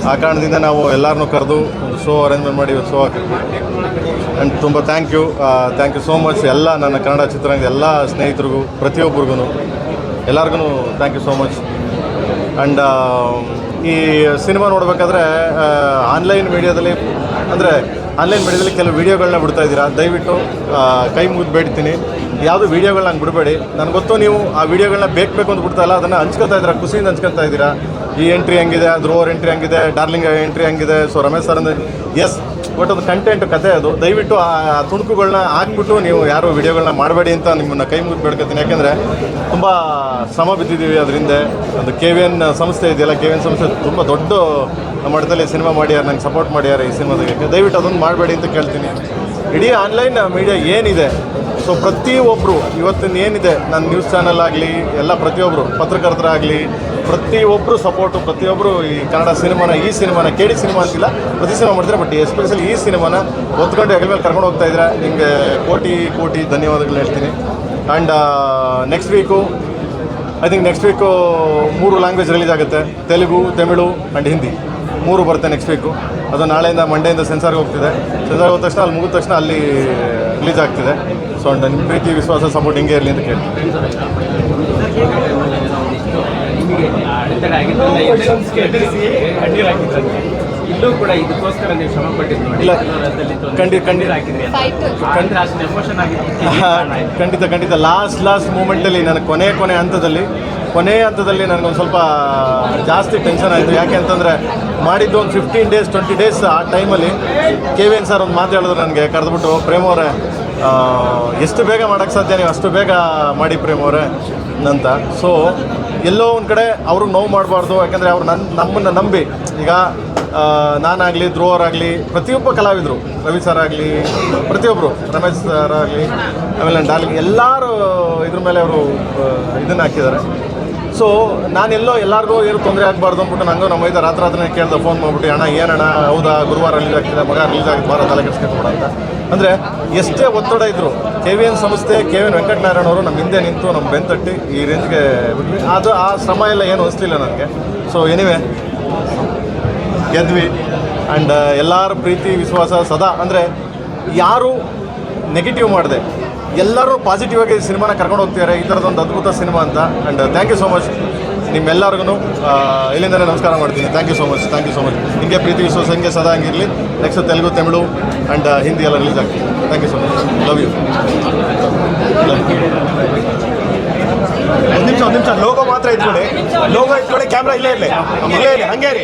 ಆ ಕಾರಣದಿಂದ ನಾವು ಎಲ್ಲರನ್ನೂ ಕರೆದು ಒಂದು ಶೋ ಅರೇಂಜ್ಮೆಂಟ್ ಮಾಡಿ ಶೋ ಹಾಕಿದ್ವಿ. ಆ್ಯಂಡ್ ತುಂಬ ಥ್ಯಾಂಕ್ ಯು ಸೋ ಮಚ್ ಎಲ್ಲ ನನ್ನ ಕನ್ನಡ ಚಿತ್ರರಂಗದ ಎಲ್ಲ ಸ್ನೇಹಿತರಿಗೂ, ಪ್ರತಿಯೊಬ್ಬರಿಗೂ ಎಲ್ಲರಿಗೂ thank you so much. And ಈ ಸಿನಿಮಾ ನೋಡಬೇಕಾದ್ರೆ ಆನ್ಲೈನ್ ಮೀಡಿಯಾದಲ್ಲಿ ಕೆಲವು ವೀಡಿಯೋಗಳನ್ನ ಬಿಡ್ತಾ ಇದ್ದೀರಾ. ದಯವಿಟ್ಟು ಕೈ ಮುಗಿದು ಬೇಡ್ತೀನಿ, ಯಾವುದು ವೀಡಿಯೋಗಳನ್ನ ನಂಗೆ ಬಿಡಬೇಡಿ. ನನಗೆ ಗೊತ್ತು ನೀವು ಆ ವೀಡಿಯೋಗಳನ್ನ ಬೇಕು ಅಂತ ಬಿಡ್ತಾ ಇಲ್ಲ, ಅದನ್ನು ಹಂಚ್ಕೊತಾ ಇದ್ದೀರಾ, ಖುಷಿಯಿಂದ ಹಂಚ್ಕೊತಾ ಇದ್ದೀರಾ. ಈ ಎಂಟ್ರಿ ಹಂಗಿದೆ, ಧ್ರುವರ್ ಎಂಟ್ರಿ ಹಂಗಿದೆ, ಡಾರ್ಲಿಂಗ್ ಎಂಟ್ರಿ ಹಂಗಿದೆ, ಸೊ ರಮೇಶ್ ಸರ್ ಅಂದರೆ ಎಸ್, ಬಟ್ ಅದು ಕಂಟೆಂಟ್ ಕತೆ ಅದು. ದಯವಿಟ್ಟು ಆ ತುಣುಕುಗಳನ್ನ ಹಾಕ್ಬಿಟ್ಟು ನೀವು ಯಾರು ವೀಡಿಯೋಗಳನ್ನ ಮಾಡಬೇಡಿ ಅಂತ ನಿಮ್ಮನ್ನು ಕೈ ಮುಗಿದು ಬೇಡ್ಕೊತೀನಿ. ಯಾಕೆಂದರೆ ತುಂಬ ಶ್ರಮ ಬಿದ್ದಿದ್ದೀವಿ ಅದರಿಂದ. ಒಂದು KVN ಸಂಸ್ಥೆ ಇದೆಯಲ್ಲ, KVN ಸಂಸ್ಥೆ ತುಂಬ ದೊಡ್ಡ ಮಟ್ಟದಲ್ಲಿ ಸಿನಿಮಾ ಮಾಡ್ಯಾರ, ನಂಗೆ ಸಪೋರ್ಟ್ ಮಾಡ್ಯಾರ ಈ ಸಿನಿಮಾದಾಗೆ. ದಯವಿಟ್ಟು ಅದನ್ನು ಮಾಡಬೇಡಿ ಅಂತ ಕೇಳ್ತೀನಿ. ಇಡೀ ಆನ್ಲೈನ್ ಮೀಡಿಯಾ ಏನಿದೆ, ಸೊ ಪ್ರತಿಯೊಬ್ಬರು ಇವತ್ತಿನ ಏನಿದೆ, ನನ್ನ ನ್ಯೂಸ್ ಚಾನಲ್ ಆಗಲಿ ಎಲ್ಲ ಪ್ರತಿಯೊಬ್ಬರು ಪತ್ರಕರ್ತರಾಗಲಿ ಪ್ರತಿಯೊಬ್ಬರು ಸಪೋರ್ಟು, ಪ್ರತಿಯೊಬ್ಬರು ಈ ಕನ್ನಡ ಸಿನಿಮಾನ, ಈ ಸಿನಿಮಾನ KD ಸಿನಿಮಾ ಅಂತಿಲ್ಲ, ಪ್ರತಿ ಸಿನಿಮಾ ಮಾಡ್ತಾರೆ, ಬಟ್ ಎಸ್ಪೆಷಲಿ ಈ ಸಿನಿಮಾನ ಒತ್ಕೊಂಡು ಹೆಗಲ ಮೇಲೆ ಕರ್ಕೊಂಡು ಹೋಗ್ತಾ ಇದ್ದಾರೆ. ನಿಮಗೆ ಕೋಟಿ ಧನ್ಯವಾದಗಳು ಹೇಳ್ತೀನಿ. And next week 3 language release ಆಗುತ್ತೆ. ತೆಲುಗು, ತಮಿಳು ಆ್ಯಂಡ್ ಹಿಂದಿ 3 ಬರುತ್ತೆ ನೆಕ್ಸ್ಟ್ ವೀಕು. ಅದು ನಾಳೆಯಿಂದ ಮಂಡೆಯಿಂದ ಸೆನ್ಸಾರ್ಗೆ ಹೋಗ್ತಿದೆ. ಸೆನ್ಸಾರ್ಗೆ ಹೋದ ತಕ್ಷಣ ಅಲ್ಲಿ ಮುಗಿದ ತಕ್ಷಣ ಅಲ್ಲಿ ರಿಲೀಸ್ ಆಗ್ತಿದೆ. ಸೊ ನಿಮ್ಮ ಪ್ರೀತಿ, ವಿಶ್ವಾಸ, ಸಪೋರ್ಟ್ ಹಿಂಗೆ ಇರಲಿ ಅಂತ ಕೇಳ್ತೀನಿ. ಇಲ್ಲೂ ಕೂಡ ಇದಕ್ಕೋಸ್ಕರ ನೀವು ಶ್ರಮ ಪಟ್ಟಿದ್ದು ನೋಡಿ. ಇಲ್ಲ, ಖಂಡಿತ ಲಾಸ್ಟ್ ಮೂಮೆಂಟಲ್ಲಿ ನನಗೆ ಕೊನೆ ಹಂತದಲ್ಲಿ ನನಗೊಂದು ಸ್ವಲ್ಪ ಜಾಸ್ತಿ ಟೆನ್ಷನ್ ಆಯಿತು. ಯಾಕೆ ಅಂತಂದರೆ ಮಾಡಿದ್ದು ಒಂದು 15 ಡೇಸ್ 20 ಡೇಸ್ ಆ ಟೈಮಲ್ಲಿ KVN ಸರ್ ಒಂದು ಮಾತು ಹೇಳಿದ್ರು ನನಗೆ, ಕರೆದ್ಬಿಟ್ಟು, ಪ್ರೇಮ್ ಅವರೇ ಎಷ್ಟು ಬೇಗ ಮಾಡೋಕ್ಕೆ ಸಾಧ್ಯ, ನೀವು ಅಷ್ಟು ಬೇಗ ಮಾಡಿ ಪ್ರೇಮ್ ಅವರೇ ಅಂತ. ಸೊ ಎಲ್ಲೋ ಒಂದು ಕಡೆ ಅವ್ರಿಗೆ ನೋವು ಮಾಡಬಾರ್ದು. ಯಾಕೆಂದರೆ ಅವ್ರು ನಮ್ಮನ್ನು ನಂಬಿ, ಈಗ ನಾನಾಗಲಿ, ಧ್ರುವರಾಗಲಿ, ಪ್ರತಿಯೊಬ್ಬ ಕಲಾವಿದರು, ರವಿ ಸರ್ ಆಗಲಿ, ಪ್ರತಿಯೊಬ್ಬರು, ರಮೇಶ್ ಸರ್ ಆಗಲಿ, ಆಮೇಲೆ ಡಾರ್ಲಿಂಗ್, ಎಲ್ಲರೂ ಇದ್ರ ಮೇಲೆ ಅವರು ಇದನ್ನು ಹಾಕಿದ್ದಾರೆ. ಸೊ ನಾನೆಲ್ಲೋ ಎಲ್ಲರಿಗೂ ಏನು ತೊಂದರೆ ಆಗಬಾರ್ದು ಅಂದ್ಬಿಟ್ಟು ನಂಗೆ ನಮ್ಮ ರಾತ್ರಿ ಕೇಳ್ದೆ, ಫೋನ್ ಮಾಡಿಬಿಟ್ಟು, ಅಣ್ಣ ಏನಣ್ಣ, ಹೌದಾ ಗುರುವಾರ ರಿಲೀಸ್ ಆಗ್ತಿದೆ, ಮಗ ರಿಲೀಸ್ ಆಗಿ ಬಾರ ತಲೆ ಕೆಡಿಸ್ಕೊಬೇಡ ಅಂತ. ಅಂದರೆ ಎಷ್ಟೇ ಒತ್ತಡ ಇದ್ದರು KVN ಸಂಸ್ಥೆ, KVN ವೆಂಕಟನಾರಾಯಣ ಅವರು ನಮ್ಮ ಹಿಂದೆ ನಿಂತು ನಮ್ಮ ಬೆಂತಟ್ಟಿ ಈ ರೇಂಜ್ಗೆ ಬಿಟ್ವಿ. ಅದು ಆ ಶ್ರಮ ಎಲ್ಲ ಏನು ಅನಿಸ್ಲಿಲ್ಲ ನನಗೆ. So anyway ಗೆದ್ವಿ. ಆ್ಯಂಡ್ ಎಲ್ಲರ ಪ್ರೀತಿ, ವಿಶ್ವಾಸ ಸದಾ, ಅಂದರೆ ಯಾರು ನೆಗೆಟಿವ್ ಮಾಡಿದೆ, ಎಲ್ಲರೂ ಪಾಸಿಟಿವ್ ಆಗಿ ಸಿನಿಮಾನ ಕರ್ಕೊಂಡು ಹೋಗ್ತಿದ್ದಾರೆ. ಈ ಥರದೊಂದು ಅದ್ಭುತ ಸಿನಿಮಾ ಅಂತ. And thank you so much ನಿಮ್ಮೆಲ್ಲರಿಗೂ. ಇಲ್ಲಿಂದಲೇ ನಮಸ್ಕಾರ ಮಾಡ್ತೀನಿ. Thank you so much. ನಿಮಗೆ ಪ್ರೀತಿ, ವಿಶ್ವಾಸ ಹಿಂಗೆ ಸದಾ ಹಂಗಿರಲಿ. ನೆಕ್ಸ್ಟ್ ತೆಲುಗು, ತಮಿಳು ಆ್ಯಂಡ್ ಹಿಂದಿ ಎಲ್ಲ ರಿಲೀಸ್ ಆಗ್ತೀನಿ. Thank you so much. Love you. ಒಂದು ನಿಮಿಷ ಲೋಗೋ ಮಾತ್ರ ಇಟ್ಕೊಳ್ಳಿ, ಕ್ಯಾಮ್ರಾ ಇಲ್ಲೇ ಇರಲಿ, ಹಂಗೆ ರೀ.